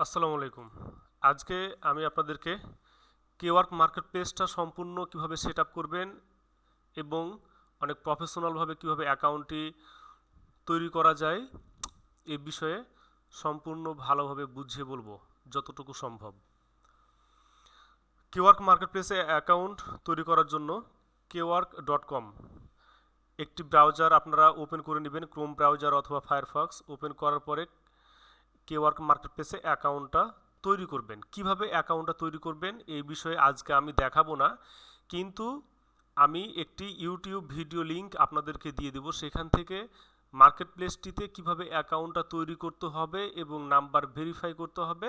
আসসালামু আলাইকুম। আজকে আমি আপনাদেরকে কেওয়ার্ক মার্কেট প্লেসটা সম্পূর্ণ কিভাবে সেট আপ করবেন এবং অনেক প্রফেশনালভাবে কিভাবে অ্যাকাউন্টটি তৈরি করা যায় এ বিষয়ে সম্পূর্ণ ভালোভাবে বুঝিয়ে বলবো যতটুকু সম্ভব। কেওয়ার্ক মার্কেট প্লেসে অ্যাকাউন্ট তৈরি করার জন্য কেওয়ার্ক.com একটি ব্রাউজার আপনারা ওপেন করে নেবেন, ক্রোম ব্রাউজার অথবা ফায়ারফক্স। ওপেন করার পরে কেওয়ার্ক মার্কেট প্লেসে অ্যাকাউন্টটা তৈরি করবেন। কিভাবে অ্যাকাউন্টটা তৈরি করবেন এই বিষয়ে আজকে আমি দেখাবো না, কিন্তু আমি একটি ইউটিউব ভিডিও লিংক আপনাদেরকে দিয়ে দেব। সেখান থেকে মার্কেট প্লেসটিতে কীভাবে অ্যাকাউন্টটা তৈরি করতে হবে এবং নাম্বার ভেরিফাই করতে হবে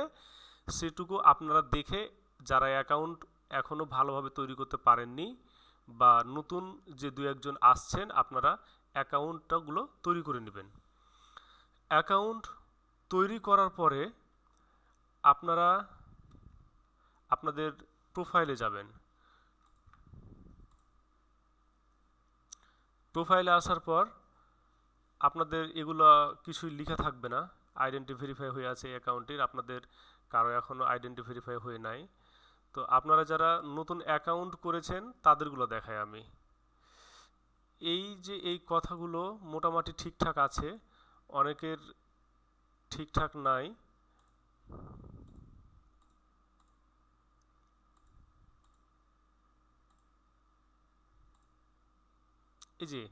সেটুকু আপনারা দেখে, যারা অ্যাকাউন্ট এখনও ভালোভাবে তৈরি করতে পারেননি বা নতুন যে দু একজন আসছেন, আপনারা অ্যাকাউন্টটাগুলো তৈরি করে নেবেন। অ্যাকাউন্ট তৈরি করার পরে আপনারা আপনাদের প্রোফাইলে যাবেন। প্রোফাইলে আসার পর আপনাদের এগুলো কিছুই লেখা থাকবে না। আইডেন্টি ভেরিফাই হয়ে আছে অ্যাকাউন্টের, আপনাদের কারো এখনও আইডেন্টি ভেরিফাই হয়ে নাই। তো আপনারা যারা নতুন অ্যাকাউন্ট করেছেন তাদেরগুলো দেখাই আমি। এই যে এই কথাগুলো মোটামুটি ঠিকঠাক আছে, অনেকের ঠিকঠাক নাই। এই যে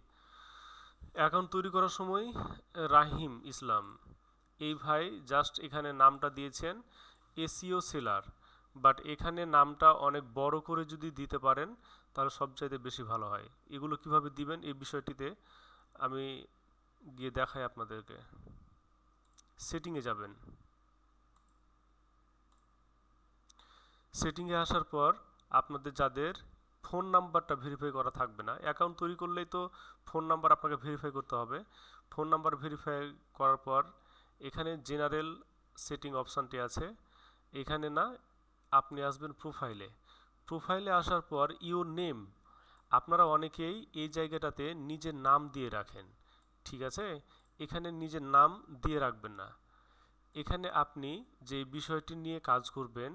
অ্যাকাউন্ট তৈরি করার সময় রাহিম ইসলাম এই ভাই জাস্ট এখানে নামটা দিয়েছেন এসইও সেলার, বাট এখানে নামটা অনেক বড় করে যদি দিতে পারেন তাহলে সবচাইতে বেশি ভালো হয়। এগুলো কিভাবে দিবেন এই বিষয়টিতে আমি গিয়ে দেখাই আপনাদেরকে। সেটিংয়ে যাবেন। সেটিংয়ে আসার পর আপনাদের যাদের ফোন নাম্বারটা ভেরিফাই করা থাকবে না, অ্যাকাউন্ট তৈরি করলেই তো ফোন নাম্বার আপনাকে ভেরিফাই করতে হবে। ফোন নাম্বার ভেরিফাই করার পর এখানে জেনারেল সেটিং অপশানটি আছে, এখানে না আপনি আসবেন প্রোফাইলে। প্রোফাইলে আসার পর ইওর নেম, আপনারা অনেকেই এই জায়গাটাতে নিজের নাম দিয়ে রাখেন, ঠিক আছে? এখানে নিজের নাম দিয়ে রাখবেন না। এখানে আপনি যে বিষয়টি নিয়ে কাজ করবেন,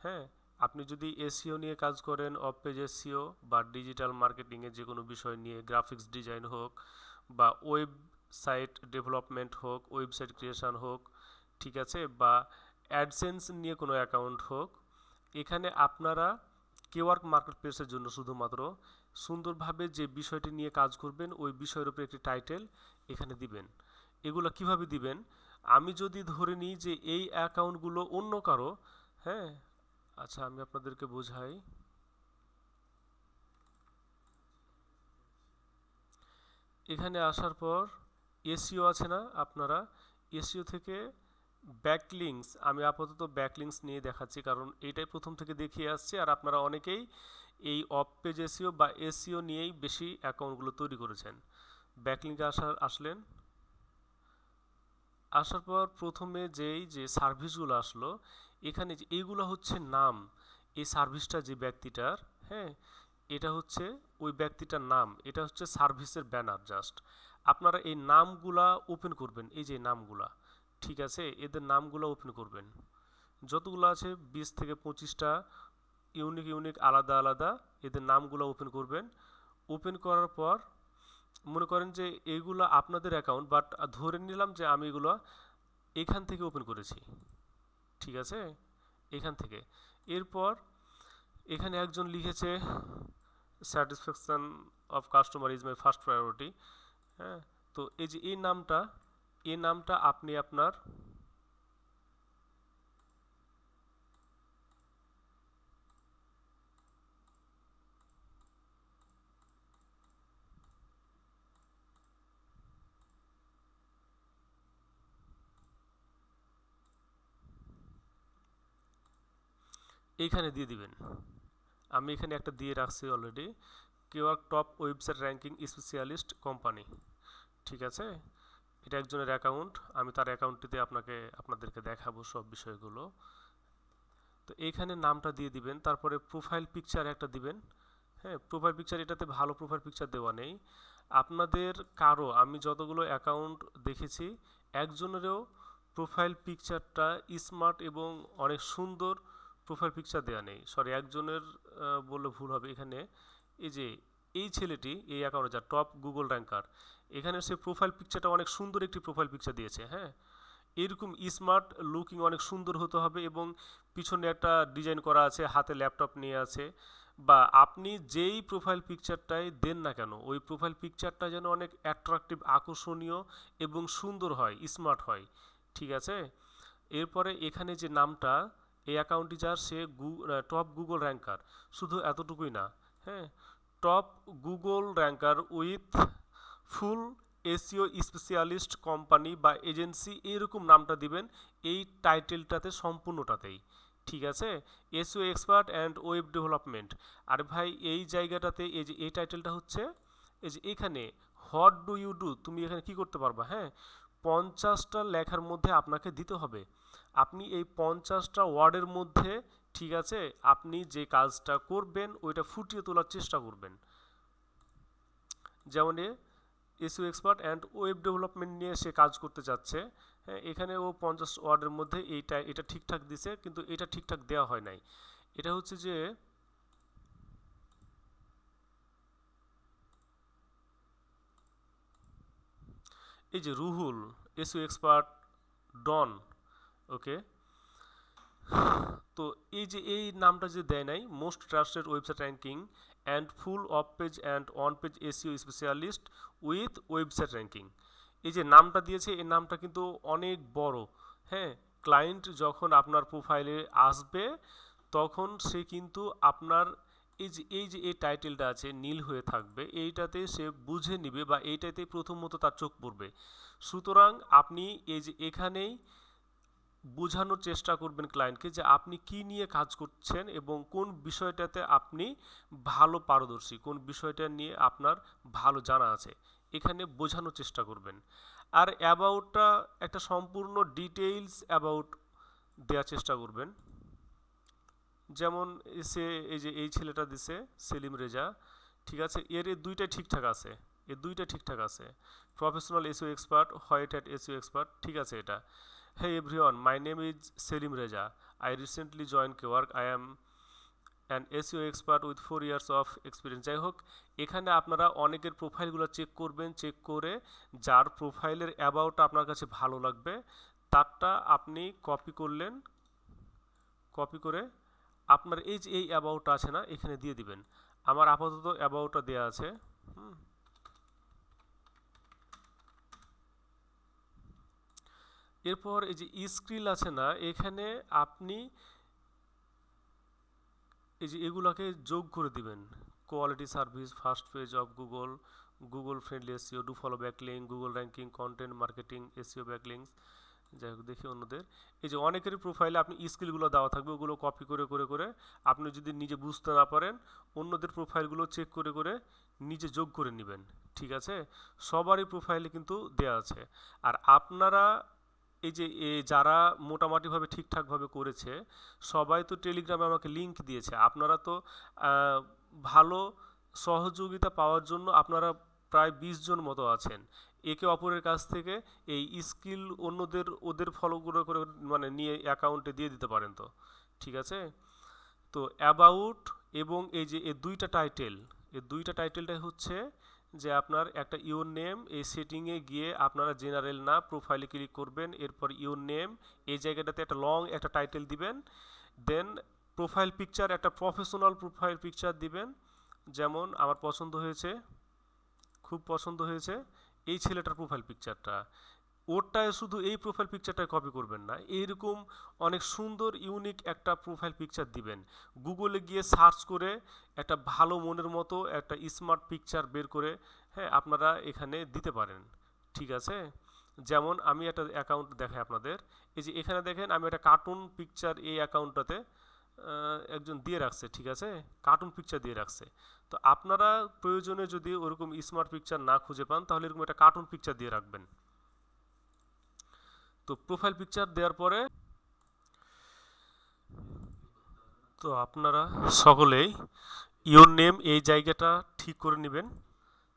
হ্যাঁ, আপনি যদি এসইও নিয়ে কাজ করেন, অফ পেজ এসইও বা ডিজিটাল মার্কেটিংয়ের যে কোনো বিষয় নিয়ে, গ্রাফিক্স ডিজাইন হোক বা ওয়েবসাইট ডেভেলপমেন্ট হোক, ওয়েবসাইট ক্রিয়েশন হোক, ঠিক আছে, বা অ্যাডসেন্স নিয়ে কোনো অ্যাকাউন্ট হোক, এখানে আপনারা কেওয়ার্ক মার্কেট প্লেসের জন্য শুধুমাত্র সুন্দরভাবে যে বিষয়টি নিয়ে কাজ করবেন ওই বিষয়ের উপরে একটি টাইটেল এখানে দিবেন। এগুলো কিভাবে দিবেন, আমি যদি ধরে নিই যে এই অ্যাকাউন্টগুলো অন্য কারো, হ্যাঁ, আচ্ছা আমি আপনাদেরকে বোঝাই। এখানে আসার পর এসইও আছে না, আপনারা এসইও থেকে ব্যাকলিংস, আমি আপাতত ব্যাকলিংস নিয়ে দেখাচ্ছি কারণ এইটাই প্রথম থেকে দেখিয়ে আসছি আর আপনারা অনেকেই এই অফ পেজ এসইও বা এসইও নিয়েই বেশি অ্যাকাউন্টগুলো তৈরি করেছেন। ব্যাকলিংকে আসলেন। আসার পর প্রথমে যেই যে সার্ভিসগুলো আসলো, এখানে যে এইগুলো হচ্ছে নাম, এই সার্ভিসটা যে ব্যক্তিটার, হ্যাঁ, এটা হচ্ছে ওই ব্যক্তিটার নাম, এটা হচ্ছে সার্ভিসের ব্যানার জাস্ট। আপনারা এই নামগুলা ওপেন করবেন, এই যে নামগুলা, ঠিক আছে, এদের নামগুলো ওপেন করবেন। যতগুলো আছে 20 থেকে 25টা ইউনিক ইউনিক আলাদা আলাদা এদের নামগুলো ওপেন করবেন। ওপেন করার পর মনে করেন যে এইগুলো আপনাদের অ্যাকাউন্ট, বাট ধরে নিলাম যে আমি এগুলো এখান থেকে ওপেন করেছি, ঠিক আছে, এখান থেকে। এরপর এখানে একজন লিখেছে satisfaction of customer is my first priority, হ্যাঁ, তো এই যে এই নামটা আপনি আপনার এইখানে দিয়ে দিবেন। আমি এখানে একটা দিয়ে রাখছি already, keyword top website ranking specialist company, ঠিক আছে, এটা একজনের অ্যাকাউন্ট, আমি তার অ্যাকাউন্টটিতে আপনাদেরকে দেখাবো সব বিষয়গুলো। তো এইখানে নামটা দিয়ে দিবেন, তারপরে প্রোফাইল পিকচার একটা দিবেন। হ্যাঁ, প্রোফাইল পিকচার, এটাতে ভালো প্রোফাইল পিকচার দেওয়া নেই। আপনাদের কারো, আমি যতগুলো অ্যাকাউন্ট দেখেছি একজনেরও প্রোফাইল পিকচারটা স্মার্ট এবং অনেক সুন্দর প্রোফাইল পিকচার দেওয়া নেই, সরি একজনের বললে ভুল হবে। এখানে এই যে এই ছেলেটি এই অ্যাকাউন্টে যা টপ গুগল র্যাঙ্কার, এখানে সে প্রোফাইল পিকচারটা অনেক সুন্দর একটি প্রোফাইল পিকচার দিয়েছে। হ্যাঁ, এরকম স্মার্ট লুকিং অনেক সুন্দর হতে হবে এবং পিছনে একটা ডিজাইন করা আছে, হাতে ল্যাপটপ নিয়ে আছে, বা আপনি যেই প্রোফাইল পিকচারটাই দেন না কেন ওই প্রোফাইল পিকচারটা যেন অনেক অ্যাট্রাকটিভ, আকর্ষণীয় এবং সুন্দর হয়, স্মার্ট হয়। ঠিক আছে, এরপরে এখানে যে নামটা, এই অ্যাকাউন্টটি যার সে টপ গুগল র্যাঙ্কার, শুধু এতটুকুই না, হ্যাঁ, top Google ranker with full SEO specialist company বা এজেন্সি, এরকম নামটা দিবেন এই টাইটেলটাতে, সম্পূর্ণটাতেই। ঠিক আছে, SEO expert and web development. আর ভাই এই জায়গাটাতে এই যে এই টাইটেলটা হচ্ছে, এই যে এখানে হোয়াট ডু ইউ ডু, তুমি এখানে কি করতে পারবা, হ্যাঁ, 50টা লেখার মধ্যে আপনাকে দিতে হবে। আপনি এই 50টা ওয়ার্ডের মধ্যে, ঠিক আছে, আপনি যে কাজটা করবেন ওইটা ফুটিয়ে তোলার চেষ্টা করবেন। যেমন SEO expert and web development নিয়ে সে কাজ করতে চাচ্ছে, হ্যাঁ, এখানে ও 50 ওয়ার্ডের মধ্যে এটা ঠিকঠাক দিছে, কিন্তু এটা ঠিকঠাক দেওয়া হয় নাই। এটা হচ্ছে যে এই যে রুহুল এসইও এক্সপার্ট ডন, ওকে, তো এই যে এই নামটা যে দেয় নাই, most trusted website ranking and full of page and on page SEO specialist with website ranking, এই যে নামটা দিয়েছে এই নামটা কিন্তু অনেক বড়। হ্যাঁ, ক্লায়েন্ট যখন আপনার প্রোফাইলে আসবে তখন সে কিন্তু আপনার এই যে এই টাইটেলটা আছে নীল হয়ে থাকবে, এইটাতে সে বুঝে নিবে বা এইটাতে প্রথমত তার চোখ পড়বে। সুতরাং আপনি এই যে এখানেই বোঝানোর চেষ্টা করবেন ক্লায়েন্টকে যে আপনি কি নিয়ে কাজ করছেন এবং কোন বিষয়টাতে আপনি ভালো পারদর্শী, কোন বিষয়টা নিয়ে আপনার ভালো জানা আছে, এখানে বোঝানোর চেষ্টা করবেন। আর অ্যাবাউটটা একটা সম্পূর্ণ ডিটেইলস অ্যাবাউট দেওয়ার চেষ্টা করবেন। যেমন সে এই যে এই ছেলেটা দিছে সেলিম রেজা, ঠিক আছে, এর দুইটা ঠিকঠাক আছে, এর দুইটা ঠিকঠাক আছে। Professional SEO expert, white hat SEO expert, ঠিক আছে এটা। Hey everyone, my name is Selim Reza. I recently joined Quark. I am an SEO expert with 4 years of experience. যাই হোক, এখানে আপনারা অনেকের প্রোফাইলগুলো চেক করবেন, চেক করে যার প্রোফাইলের অ্যাবাউটটা আপনার কাছে ভালো লাগবে তারটা আপনি কপি করলেন, কপি করে আপনার এই যে এই অ্যাবাউটটা আছে না এখানে দিয়ে দিবেন। আমার আপাতত অ্যাবাউটটা দেওয়া আছে। এরপর এই যে স্কিল আছে না, এখানে আপনি এই যে এগুলাকে যোগ করে দিবেন। Quality service, first page of Google, Google friendly SEO, do follow backlink, Google ranking, content marketing, SEO backlinks. যাই হোক, দেখি অন্যদের এই যে অনেকেরই প্রোফাইলে আপনি স্কিলগুলো দেওয়া থাকবে, ওগুলো কপি করে করে করে আপনি যদি নিজে বুঝতে না পারেন অন্যদের প্রোফাইলগুলো চেক করে করে নিজে যোগ করে নেবেন। ঠিক আছে, সবারই প্রোফাইলে কিন্তু দেয়া আছে। আর আপনারা এই যে যারা মোটামুটিভাবে ঠিকঠাকভাবে করেছে সবাই তো টেলিগ্রামে আমাকে লিংক দিয়েছে, আপনারা তো ভালো সহযোগিতা পাওয়ার জন্য আপনারা প্রায় 20 জন মতো আছেন। একে অপরের কাছ থেকে এই স্কিল অন্যদের ওদের ফলো করে করে মানে নিয়ে অ্যাকাউন্টে দিয়ে দিতে পারেন। তো ঠিক আছে, তো অ্যাবাউট এবং এই যে এই দুইটা টাইটেল, এই দুইটা টাইটেলটাই হচ্ছে যে আপনার একটা ইউর নেম, এই সেটিংয়ে গিয়ে আপনারা জেনারেল না প্রোফাইলে ক্লিক করবেন, এরপর ইউর নেম এই জায়গাটাতে একটা লং একটা টাইটেল দিবেন, দেন প্রোফাইল পিকচার একটা প্রফেশনাল প্রোফাইল পিকচার দিবেন। যেমন আমার পছন্দ হয়েছে, খুব পছন্দ হয়েছে এই ছেলেটার প্রোফাইল পিকচারটা, ওরটায় শুধু এই প্রোফাইল পিকচারটা কপি করবেন না, এইরকম অনেক সুন্দর ইউনিক একটা প্রোফাইল পিকচার দিবেন। গুগলে গিয়ে সার্চ করে একটা ভালো মনের মতো একটা স্মার্ট পিকচার বের করে, হ্যাঁ, আপনারা এখানে দিতে পারেন। ঠিক আছে, যেমন আমি একটা অ্যাকাউন্ট দেখাই আপনাদের, এই যে এখানে দেখেন আমি একটা কার্টুন পিকচার এই অ্যাকাউন্টটাতে একজন দিয়ে রাখছে, ঠিক আছে, কার্টুন পিকচার দিয়ে রাখছে। তো আপনারা প্রয়োজনে যদি ওরকম স্মার্ট পিকচার না খুঁজে পান তাহলে এরকম একটা কার্টুন পিকচার দিয়ে রাখবেন। তো প্রোফাইল পিকচার দেওয়ার পরে তো আপনারা সকলেই ইওর নেম এই জায়গাটা ঠিক করে নেবেন।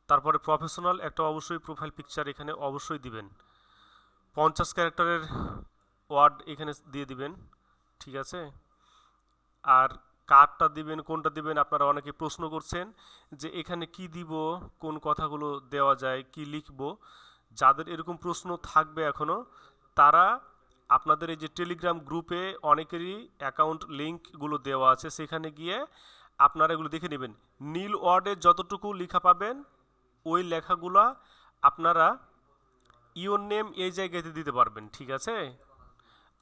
তারপরে প্রফেশনাল একটা অবশ্যই প্রোফাইল পিকচার এখানে অবশ্যই দিবেন। 50 ক্যারেক্টারের ওয়ার্ড এখানে দিয়ে দিবেন, ঠিক আছে। আর কারটা দিবেন, কোনটা দিবেন, আপনারা অনেকে প্রশ্ন করছেন যে এখানে কি দিব, কোন কথাগুলো দেওয়া যায়, কি লিখব। যাদের এরকম প্রশ্ন থাকবে এখনও, তারা আপনাদের এই যে টেলিগ্রাম গ্রুপে অনেকেরই অ্যাকাউন্ট লিঙ্কগুলো দেওয়া আছে, সেখানে গিয়ে আপনারা এগুলো দেখে নেবেন। নীল ওয়ার্ডে যতটুকু লেখা পাবেন ওই লেখাগুলা আপনারা ইওর নেম এই জায়গাতে দিতে পারবেন, ঠিক আছে।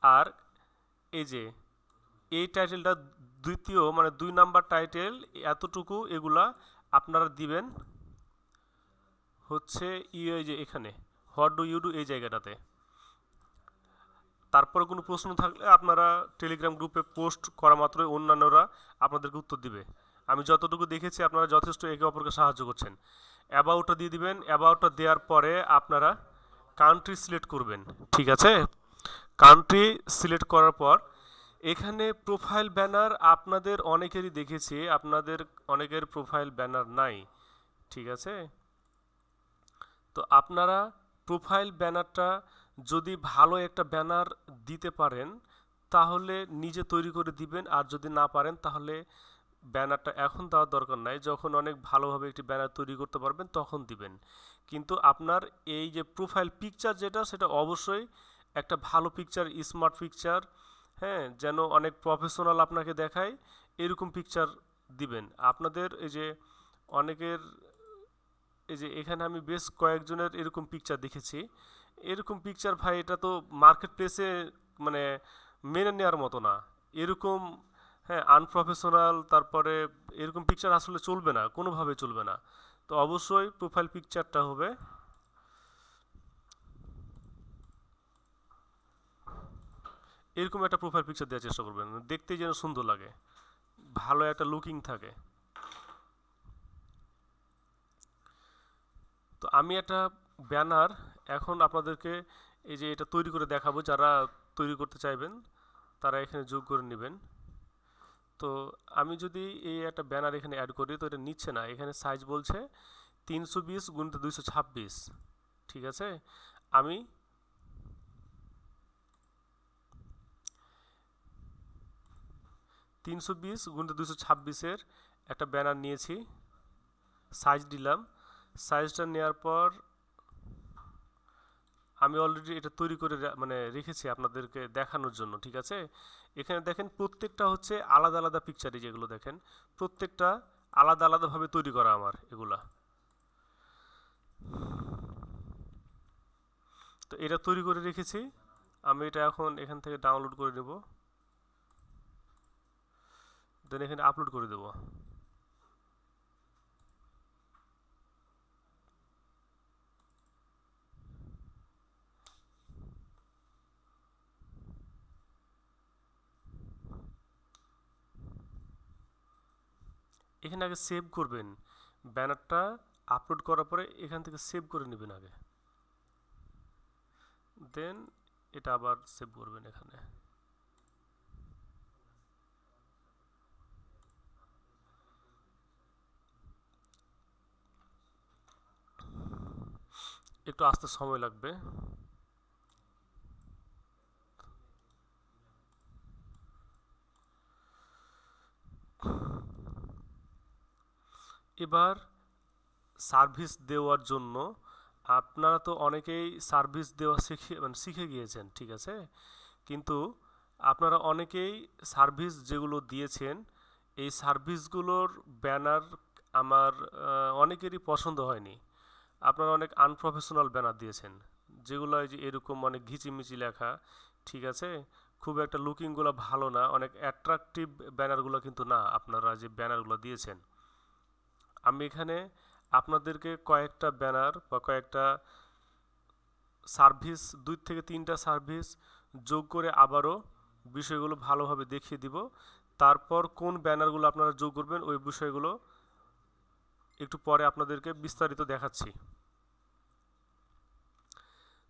আর এই যে এই টাইটেলটা দ্বিতীয় মানে 2 নাম্বার টাইটেল, এতটুকু এগুলা আপনারা দিবেন হচ্ছে এই যে এখানে হোয়াট ডু ইউ ডু এই জায়গাটাতে। তারপরে কোনো প্রশ্ন থাকলে আপনারা টেলিগ্রাম গ্রুপে পোস্ট করা মাত্রই অন্যান্যরা আপনাদেরকে উত্তর দিবে। আমি যতটুকু দেখেছি আপনারা যথেষ্ট একে অপরকে সাহায্য করছেন। অ্যাবাউটটা দিয়ে দিবেন। অ্যাবাউটটা দেওয়ার পরে আপনারা কান্ট্রি সিলেক্ট করবেন, ঠিক আছে। কান্ট্রি সিলেক্ট করার পর এখানে প্রোফাইল ব্যানার আপনাদের অনেকেরই দেখেছি, আপনাদের অনেকের প্রোফাইল ব্যানার নাই, ঠিক আছে। তো আপনারা প্রোফাইল ব্যানারটা যদি ভালো একটা ব্যানার দিতে পারেন তাহলে নিজে তৈরি করে দিবেন, আর যদি না পারেন তাহলে ব্যানারটা এখন দেওয়ার দরকার নাই, যখন অনেক ভালোভাবে একটি ব্যানার তৈরি করতে পারবেন তখন দিবেন। কিন্তু আপনার এই যে প্রোফাইল পিকচার যেটা, সেটা অবশ্যই একটা ভালো পিকচার, স্মার্ট পিকচার, হ্যাঁ, যেন অনেক প্রফেশনাল আপনাকে দেখায় এরকম পিকচার দিবেন। আপনাদের এই যে অনেকের এই যে এখানে আমি বেশ কয়েকজনের এরকম পিকচার দেখেছি, এরকম পিকচার ভাই এটা তো মার্কেট প্লেসে মানে মেনে নেওয়ার মতো না এরকম। হ্যাঁ, আনপ্রফেশনাল, তারপরে এরকম পিকচার আসলে চলবে না, কোনোভাবে চলবে না। তো অবশ্যই প্রোফাইল পিকচারটা হবে এরকম একটা প্রোফাইল পিকচার দেওয়ার চেষ্টা করবেন, দেখতে যেন সুন্দর লাগে, ভালো একটা লুকিং থাকে। তো আমি একটা ব্যানার এখন আপনাদেরকে এই যে এটা তৈরি করে দেখাবো, যারা তৈরি করতে চাইবেন তারা এখানে যোগ করে নেবেন। তো আমি যদি এই একটা ব্যানার এখানে অ্যাড করি তো এটা নিচ্ছে না, এখানে সাইজ বলছে 320x226, ঠিক আছে। আমি 320x226-এর একটা ব্যানার নিয়েছি, সাইজ দিলাম। সাইজটা নেওয়ার পর আমি অলরেডি এটা তৈরি করে মানে রেখেছি আপনাদেরকে দেখানোর জন্য, ঠিক আছে। এখানে দেখেন প্রত্যেকটা হচ্ছে আলাদা আলাদা পিকচারই, যেগুলো দেখেন প্রত্যেকটা আলাদা আলাদাভাবে তৈরি করা আমার এগুলা। তো এটা তৈরি করে রেখেছি, আমি এটা এখন এখান থেকে ডাউনলোড করে নেব, দেন এখানে আপলোড করে দেব। এখানে আগে সেভ করবেন, ব্যানারটা আপলোড করার পরে এখান থেকে সেভ করে নেবেন আগে, দেন এটা আবার সেভ করবেন এখানে। একটু আসতে সময় লাগবে। এবার সার্ভিস দেওয়ার জন্য আপনারা তো অনেকেই সার্ভিস দেওয়া শিখে গিয়েছেন, ঠিক আছে। কিন্তু আপনারা অনেকেই সার্ভিস যেগুলো দিয়েছেন এই সার্ভিসগুলোর ব্যানার আমার অনেকেরই পছন্দ হয়নি। আপনারা অনেক আনপ্রফেশনাল ব্যানার দিয়েছেন, যেগুলো এই যে এরকম অনেক ঘিচিমিচি লেখা, ঠিক আছে, খুব একটা লুকিংগুলো ভালো না, অনেক অ্যাট্রাকটিভ ব্যানারগুলো কিন্তু না আপনারা যে ব্যানারগুলো দিয়েছেন। আমি এখানে আপনাদেরকে কয়েকটা ব্যানার বা কয়েকটা সার্ভিস, 2 থেকে 3টা সার্ভিস যোগ করে আবারও বিষয়গুলো ভালোভাবে দেখিয়ে দিব। তারপর কোন ব্যানারগুলো আপনারা যোগ করবেন ওই বিষয়গুলো একটু পরে আপনাদেরকে বিস্তারিত দেখাচ্ছি।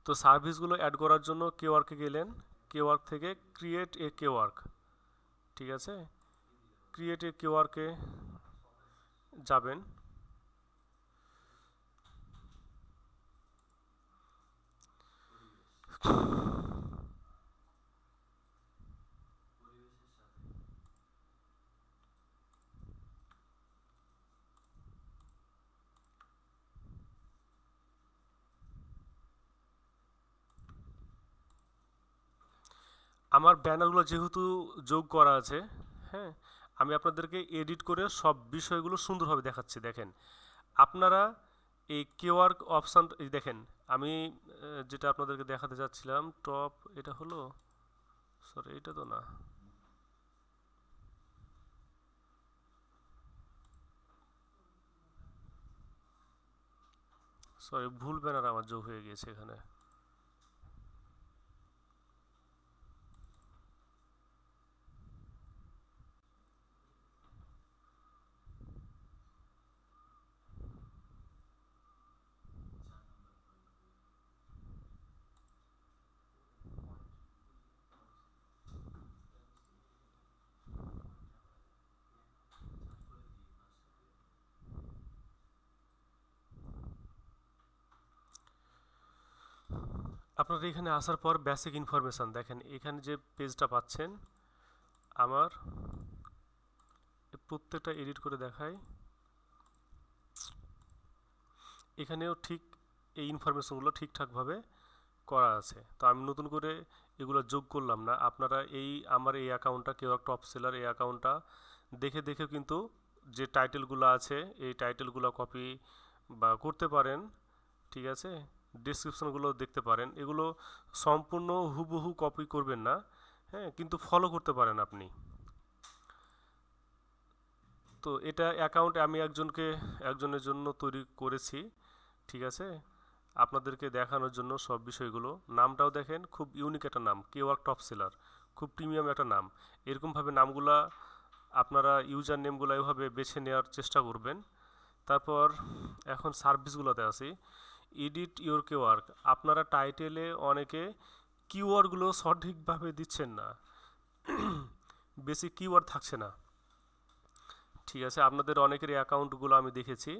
তো সার্ভিসগুলো অ্যাড করার জন্য কেওয়ার্কে গেলেন, কেওয়ার্ক থেকে ক্রিয়েট এ কেওয়ার্ক, ঠিক আছে। ক্রিয়েট এ কেওয়ার্কে যাবেন, আমার ব্যানারগুলো যেহেতু যোগ করা আছে, হ্যাঁ, আমি আপনাদেরকে এডিট করে সব বিষয়গুলো সুন্দরভাবে দেখাচ্ছি। দেখেন আপনারা এই কিউআর অপশান দেখেন, আমি যেটা আপনাদেরকে দেখাতে চাচ্ছিলাম টপ, এটা হলো, সরি এটা তো না, সরি ভুল ব্যানার আমার যোগ হয়ে গিয়েছে এখানে। আপনারা এখানে আসার পর বেসিক ইনফরমেশান দেখেন, এখানে যে পেজটা পাচ্ছেন আমার, প্রত্যেকটা এডিট করে দেখাই, এখানেও ঠিক এই ইনফরমেশনগুলো ঠিকঠাকভাবে করা আছে। তো আমি নতুন করে এগুলো যোগ করলাম না, আপনারা এই আমার এই অ্যাকাউন্টটা কেউ টপ সেলার এই অ্যাকাউন্টটা দেখে দেখে কিন্তু যে টাইটেলগুলো আছে এই টাইটেলগুলো কপি বা করতে পারেন, ঠিক আছে, ডিসক্রিপশনগুলো দেখতে পারেন, এগুলো সম্পূর্ণ হুবহু কপি করবেন না, হ্যাঁ, কিন্তু ফলো করতে পারেন আপনি। তো এটা অ্যাকাউন্ট আমি একজনের জন্য তৈরি করেছি, ঠিক আছে, আপনাদেরকে দেখানোর জন্য সব বিষয়গুলো। নামটাও দেখেন খুব ইউনিক একটা নাম, কেওয়ার্ক টপ সেলার, খুব প্রিমিয়াম একটা নাম। এরকমভাবে নামগুলা আপনারা ইউজার নেমগুলো এভাবে বেছে নেওয়ার চেষ্টা করবেন। তারপর এখন সার্ভিসগুলোতে আসি। এডিট ইউর কেওয়ার্ক, আপনারা টাইটেলে অনেকে কিওয়ার্ডগুলো সঠিকভাবে দিচ্ছেন না, বেশি কিওয়ার্ড থাকছে না, ঠিক আছে, আপনাদের অনেকের অ্যাকাউন্টগুলো আমি দেখেছি।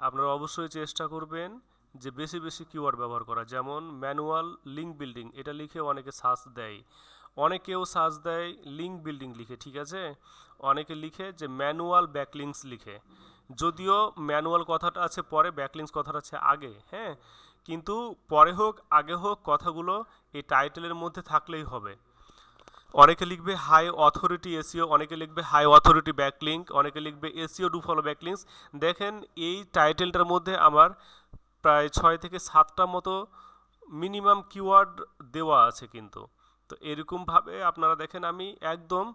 আপনারা অবশ্যই চেষ্টা করবেন যে বেশি বেশি কিওয়ার্ড ব্যবহার করা, যেমন ম্যানুয়াল লিঙ্ক বিল্ডিং, এটা লিখে অনেকে সার্চ দেয়, অনেকেও সার্চ দেয় লিঙ্ক বিল্ডিং লিখে, ঠিক আছে, অনেকে লিখে যে ম্যানুয়াল ব্যাকলিংস লিখে, যদিও ম্যানুয়াল কথাটা আছে পরে, ব্যাকলিংস কথাটা আছে আগে, হ্যাঁ, কিন্তু পরে হোক আগে হোক কথাগুলো এই টাইটেলের মধ্যে থাকলেই হবে। অনেকে লিখবে হাই অথরিটি এসিও, অনেকে লিখবে হাই অথরিটি ব্যাকলিঙ্ক, অনেকে লিখবে এসিও ডু ফলো ব্যাকলিঙ্কস। দেখেন এই টাইটেলটার মধ্যে আমার প্রায় 6 থেকে 7টা মতো মিনিমাম কিওয়ার্ড দেওয়া আছে কিন্তু। তো এরকমভাবে আপনারা দেখেন আমি একদম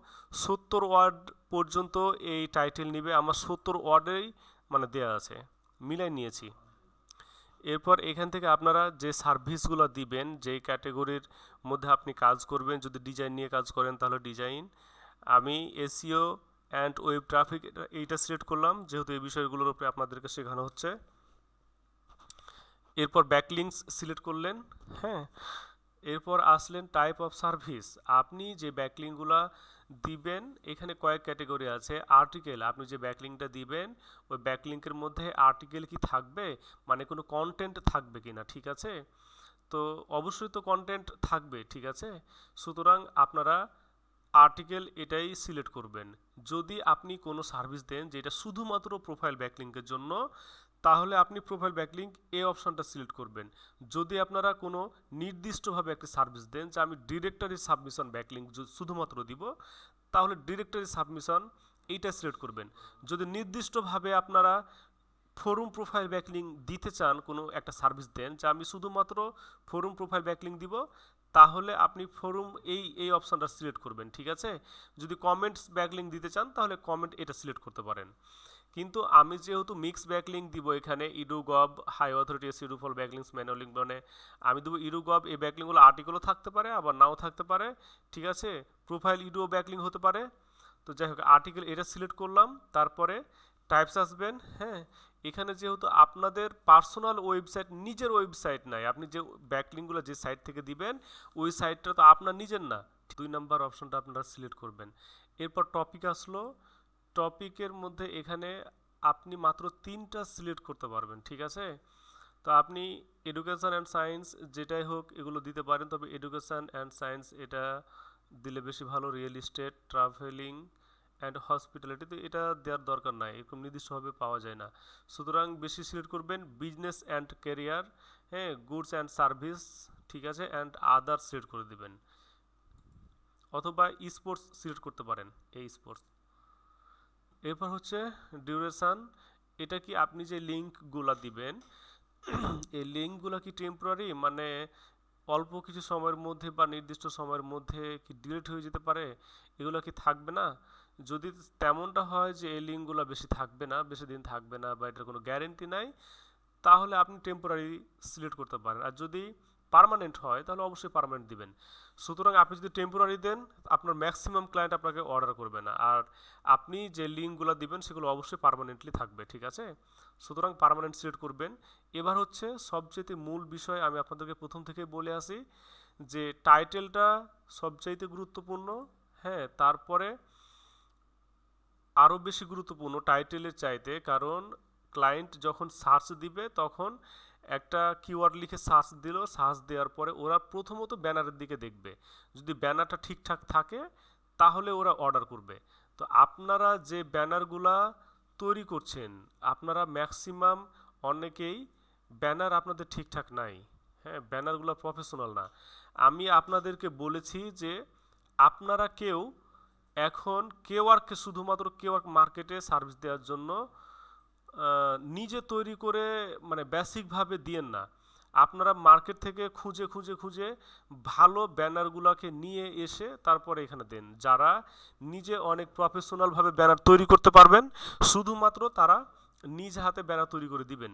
70 ওয়ার্ড পর্যন্ত এই টাইটেল নিবে, আমার 70 ওয়ার্ডেই মানে দেওয়া আছে, মিলাই নিয়েছি। এরপর এখান থেকে আপনারা যে সার্ভিসগুলো দিবেন, যেই ক্যাটেগরির মধ্যে আপনি কাজ করবেন, যদি ডিজাইন নিয়ে কাজ করেন তাহলে ডিজাইন, আমি এসইও অ্যান্ড ওয়েব ট্রাফিক এইটা সিলেক্ট করলাম, যেহেতু এই বিষয়গুলোর উপরে আপনাদেরকে শেখানো হচ্ছে। এরপর ব্যাকলিংকস সিলেক্ট করলেন, হ্যাঁ, এরপর আসলেন টাইপ অফ সার্ভিস, আপনি যে ব্যাকলিংকগুলো দিবেন এখানে কয়েক ক্যাটেগরি আছে। আর্টিকেল, আপনি যে ব্যাকলিংকটা দিবেন ওই ব্যাকলিংকের মধ্যে আর্টিকেল কি থাকবে, মানে কোনো কন্টেন্ট থাকবে কি না, ঠিক আছে, তো অবশ্যই তো কন্টেন্ট থাকবে, ঠিক আছে, সুতরাং আপনারা আর্টিকেল এটাই সিলেক্ট করবেন। যদি আপনি কোনো সার্ভিস দেন যেটা শুধুমাত্র প্রোফাইল ব্যাকলিংকের জন্য, তাহলে আপনি প্রোফাইল ব্যাকলিংক এই অপশনটা সিলেক্ট করবেন। যদি আপনারা কোনো নির্দিষ্টভাবে একটি সার্ভিস দেন যে আমি ডিরেক্টরি সাবমিশন ব্যাকলিংক শুধুমাত্র দিব, তাহলে ডিরেক্টরি সাবমিশন এইটা সিলেক্ট করবেন। যদি নির্দিষ্টভাবে আপনারা ফোরুম প্রোফাইল ব্যাকলিং দিতে চান, কোনো একটা সার্ভিস দেন যে আমি শুধুমাত্র ফোরুম প্রোফাইল ব্যাকলিং দিব, তাহলে আপনি ফোরুম এই অপশানটা সিলেক্ট করবেন, ঠিক আছে। যদি কমেন্টস ব্যাকলিং দিতে চান তাহলে কমেন্ট এটা সিলেক্ট করতে পারেন। কিন্তু আমি যেহেতু মিক্স ব্যাকলিং দিব এখানে, edu gov high authority edu follow backlinks manual link, মানে আমি দেবো ইডু গভ, এই ব্যাকলিংগুলো আর্টিকেলও থাকতে পারে আবার নাও থাকতে পারে, ঠিক আছে, প্রোফাইল ইডুও ব্যাকলিং হতে পারে। তো যাই হোক আর্টিকেল এটা সিলেক্ট করলাম, তারপরে টাইপস আসবেন, হ্যাঁ, এখানে যেহেতু আপনাদের পার্সোনাল ওয়েবসাইট, নিজের ওয়েবসাইট নাই, আপনি যে ব্যাকলিংকগুলো যে সাইট থেকে দিবেন ওই সাইটটা তো আপনার নিজের না, 2 নাম্বার অপশনটা আপনারা সিলেক্ট করবেন। এরপর টপিক আসলো, টপিকের মধ্যে এখানে আপনি মাত্র 3টা সিলেক্ট করতে পারবেন, ঠিক আছে, তো আপনি এডুকেশন অ্যান্ড সায়েন্স যেটাই হোক এগুলো দিতে পারেন, তবে এডুকেশন অ্যান্ড সায়েন্স এটা দিলে বেশি ভালো। রিয়েল এস্টেট, ট্রাভেলিং অ্যান্ড হসপিটালিটিতে এটা দেওয়ার দরকার নাই, এরকম নির্দিষ্টভাবে পাওয়া যায় না। সুতরাং বেশি সিলেক্ট করবেন বিজনেস অ্যান্ড ক্যারিয়ার, হ্যাঁ, গুডস অ্যান্ড সার্ভিস, ঠিক আছে, অ্যান্ড আদার সিলেক্ট করে দিবেন, অথবা স্পোর্টস সিলেক্ট করতে পারেন, এই স্পোর্টস। এরপর হচ্ছে ডিউরেশন, এটা কি আপনি যে লিঙ্কগুলা দিবেন এই লিঙ্কগুলো কি টেম্পোরারি, মানে অল্প কিছু সময়ের মধ্যে বা নির্দিষ্ট সময়ের মধ্যে কি ডিলিট হয়ে যেতে পারে, এগুলো কি থাকবে না? যদি তেমনটা হয় যে এই লিঙ্কগুলো বেশি থাকবে না, বেশি দিন থাকবে না, বা এটার কোনো গ্যারেন্টি নাই, তাহলে আপনি টেম্পোরারি সিলেক্ট করতে পারেন। আর যদি পার্মানেন্ট হয় তাহলে অবশ্যই পার্মানেন্ট দিবেন। সুতরাং আপনি যদি টেম্পোরারি দেন, আপনার ম্যাক্সিমাম ক্লায়েন্ট আপনাকে অর্ডার করবে না, আর আপনি যে লিঙ্কগুলো দিবেন সেগুলো অবশ্যই পার্মানেন্টলি থাকবে, ঠিক আছে। সুতরাং পার্মানেন্ট সিলেক্ট করবেন। এবার হচ্ছে সবচেয়ে মূল বিষয়, আমি আপনাদেরকে প্রথম থেকে বলে আসি যে টাইটেলটা সবচাইতে গুরুত্বপূর্ণ, হ্যাঁ। তারপরে আরও বেশি গুরুত্বপূর্ণ টাইটেলের চাইতে, কারণ ক্লায়েন্ট যখন সার্চ দিবে তখন একটা কিওয়ার্ড লিখে সার্চ দিল, সার্চ দেওয়ার পরে ওরা প্রথমত ব্যানারের দিকে দেখবে, যদি ব্যানারটা ঠিকঠাক থাকে তাহলে ওরা অর্ডার করবে। তো আপনারা যে ব্যানারগুলা তৈরি করছেন, আপনারা ম্যাক্সিমাম অনেকেই ব্যানার আপনাদের ঠিকঠাক নাই, হ্যাঁ, ব্যানারগুলো প্রফেশনাল না। আমি আপনাদেরকে বলেছি যে আপনারা কেউ এখন কেওয়ার্ককে, শুধুমাত্র কেওয়ার্ক মার্কেটে সার্ভিস দেওয়ার জন্য নিজে তৈরি করে মানে বেসিকভাবে দিয়েন না। আপনারা মার্কেট থেকে খুঁজে খুঁজে খুঁজে ভালো ব্যানারগুলোকে নিয়ে এসে তারপরে এখানে দেন। যারা নিজে অনেক প্রফেশনালভাবে ব্যানার তৈরি করতে পারবেন, শুধুমাত্র তারা নিজ হাতে ব্যানার তৈরি করে দিবেন,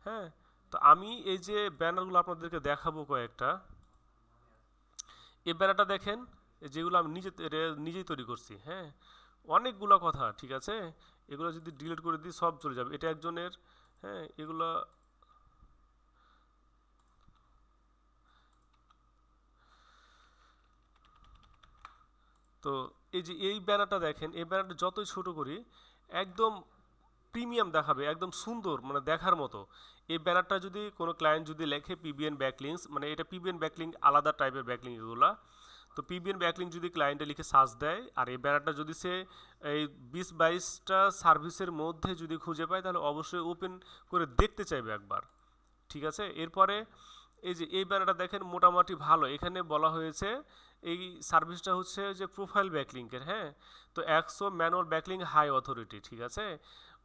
হ্যাঁ। তো আমি এই যে ব্যানারগুলো আপনাদেরকে দেখাবো কয়েকটা, এই ব্যানারটা দেখেন, যেগুলো আমি নিজেই তৈরি করছি, হ্যাঁ, অনেকগুলো কথা, ঠিক আছে। এগুলো যদি ডিলিট করে দিই সব চলে যাবে, এটা একজনের, হ্যাঁ, এগুলো তো এই যে এই ব্যানারটা দেখেন, এই ব্যানারটা যতই ছোট করি একদম প্রিমিয়াম দেখাবে, একদম সুন্দর, মানে দেখার মতো। এই ব্যানারটা যদি কোনো ক্লায়েন্ট যদি লেখে পিবিএন ব্যাকলিংস, মানে এটা পিবিএন ব্যাকলিং আলাদা টাইপের ব্যাকলিং এগুলা, তো পিবিএন ব্যাকলিং যদি ক্লায়েন্টে লিখে সার্চ দেয়, আর এই ব্যানারটা যদি সে এই 20-22টা সার্ভিসের মধ্যে যদি খুঁজে পায়, তাহলে অবশ্যই ওপেন করে দেখতে চাইবে একবার, ঠিক আছে। এরপরে এই যে এই ব্যানারটা দেখেন মোটামুটি ভালো, এখানে বলা হয়েছে এই সার্ভিসটা হচ্ছে যে প্রোফাইল ব্যাকলিংকের, হ্যাঁ। তো 100 ম্যানুয়াল ব্যাকলিং হাই অথরিটি, ঠিক আছে।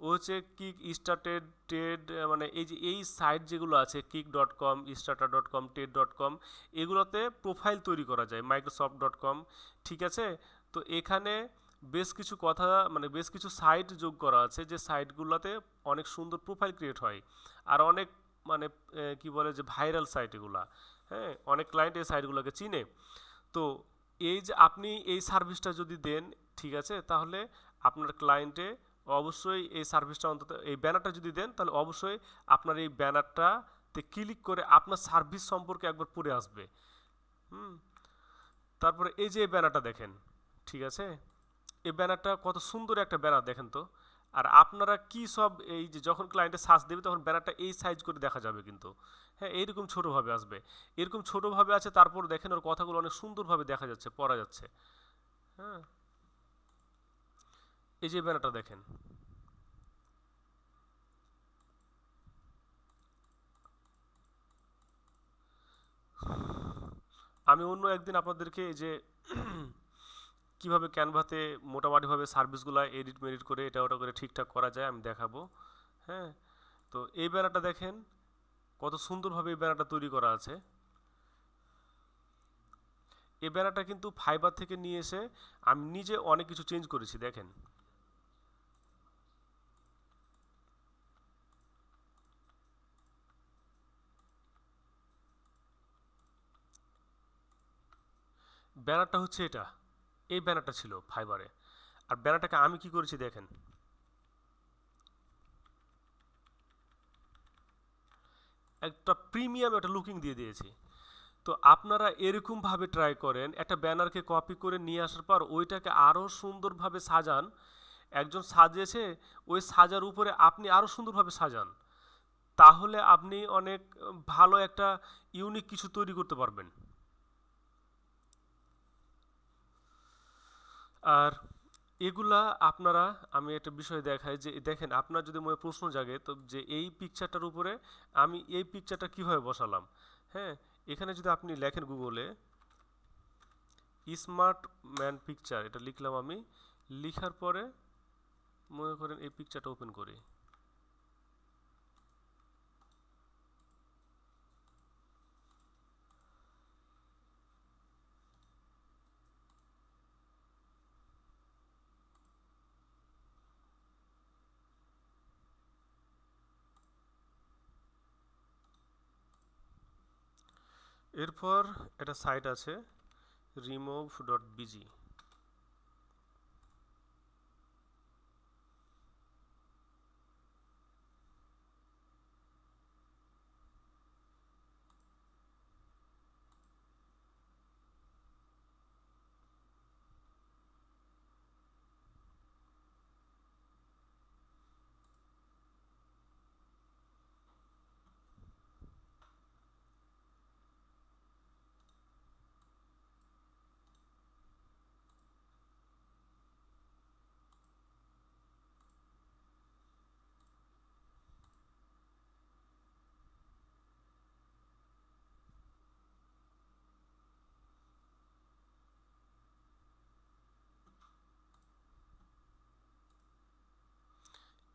ও হচ্ছে কিক স্টার্টেড টেড, মানে এই যে এই সাইট যেগুলো আছে kick.com, starter.com, ted.com, এগুলোতে প্রোফাইল তৈরি করা যায়, microsoft.com, ঠিক আছে। তো এখানে বেশ কিছু কথা, মানে বেশ কিছু সাইট যোগ করা আছে, যে সাইটগুলোতে অনেক সুন্দর প্রোফাইল ক্রিয়েট হয়, আর অনেক মানে কি বলে যে ভাইরাল সাইট এগুলা, হ্যাঁ, অনেক ক্লায়েন্ট এই সাইটগুলোকে চিনে। তো এই যে আপনি এই সার্ভিসটা যদি দেন, ঠিক আছে, তাহলে আপনার ক্লায়েন্টে অবশ্যই এই সার্ভিসটা, অন্তত এই ব্যানারটা যদি দেন, তাহলে অবশ্যই আপনার এই ব্যানারটাতে ক্লিক করে আপনার সার্ভিস সম্পর্কে একবার পড়ে আসবে, হুম। তারপরে এই যে এই ব্যানারটা দেখেন, ঠিক আছে, এই ব্যানারটা কত সুন্দর একটা ব্যানার দেখেন তো। আর আপনারা কি সব এই যে যখন ক্লায়েন্টে সার্চ দেবে তখন ব্যানারটা এই সাইজ করে দেখা যাবে কিন্তু, হ্যাঁ, এইরকম ছোটোভাবে আসবে, এরকম ছোটোভাবে আছে, তারপর দেখেন ওর কথাগুলো অনেক সুন্দরভাবে দেখা যাচ্ছে, পড়া যাচ্ছে, হ্যাঁ। এই যে ব্যানারটা দেখেন, আমি অন্য একদিন আপনাদেরকে এই যে কিভাবে ক্যানভাতে মোটামুটিভাবে সার্ভিসগুলো এডিট মেডিট করে এটা ওটা করে ঠিকঠাক করা যায় আমি দেখাবো, হ্যাঁ। তো এই ব্যানারটা দেখেন কত সুন্দরভাবে এই ব্যানারটা তৈরি করা আছে। এই ব্যানারটা কিন্তু ফাইবার থেকে নিয়ে এসে আমি নিজে অনেক কিছু চেঞ্জ করেছি, দেখেন। ব্যানারটা হচ্ছে এটা, এই ব্যানারটা ছিল ফাইবারে, আর ব্যানারটাকে আমি কি করেছি দেখেন, একটা প্রিমিয়াম একটা লুকিং দিয়ে দিয়েছি। তো আপনারা এরকমভাবে ট্রাই করেন, একটা ব্যানারকে কপি করে নিয়ে আসার পর ওইটাকে আরও সুন্দরভাবে সাজান, একজন সাজিয়েছে ওই সাজার উপরে আপনি আরও সুন্দরভাবে সাজান, তাহলে আপনি অনেক ভালো একটা ইউনিক কিছু তৈরি করতে পারবেন। আর এগুলা আপনারা, আমি একটা বিষয় দেখাই যে দেখেন, আপনার যদি মনে প্রশ্ন জাগে তো যে এই পিকচারটার উপরে আমি এই পিকচারটা কিভাবে বসালাম। হ্যাঁ, এখানে যদি আপনি লেখেন গুগলে স্মার্ট ম্যান পিকচার, এটা লিখলাম আমি, লিখার পরে মনে করেন এই পিকচারটা ওপেন করি। এরপর একটা সাইট আছে remove.bg।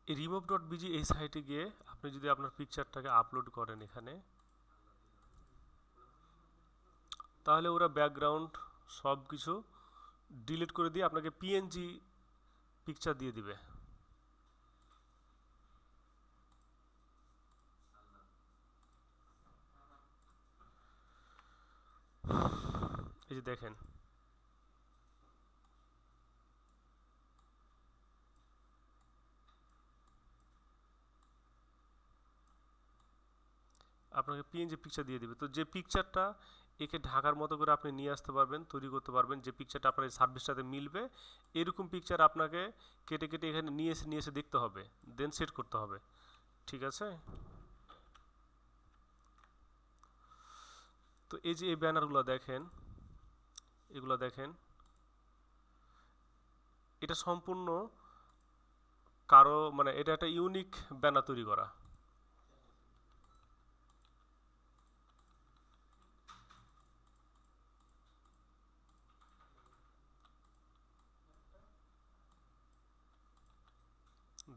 এই remove.bg এই সাইটে গিয়ে আপনি যদি আপনার পিকচারটাকে আপলোড করেন এখানে, তাহলে ওরা ব্যাকগ্রাউন্ড সব কিছু ডিলিট করে দিয়ে আপনাকে পিএনজি পিকচার দিয়ে দিবে। এই যে দেখেন, আপনাকে পিএনজি পিকচার দিয়ে দিবে। তো যে পিকচারটা একে ঢাকার মতো করে আপনি নিয়ে আসতে পারবেন, তৈরি করতে পারবেন, যে পিকচারটা আপনার এই সার্ভিসটাতে মিলবে, এরকম পিকচার আপনাকে কেটে কেটে এখানে নিয়ে এসে দেখতে হবে, দেন সেট করতে হবে। ঠিক আছে? তো এই যে এই ব্যানারগুলো দেখেন, এগুলো দেখেন, এটা সম্পূর্ণ কারো মানে এটা একটা ইউনিক ব্যানার তৈরি করা।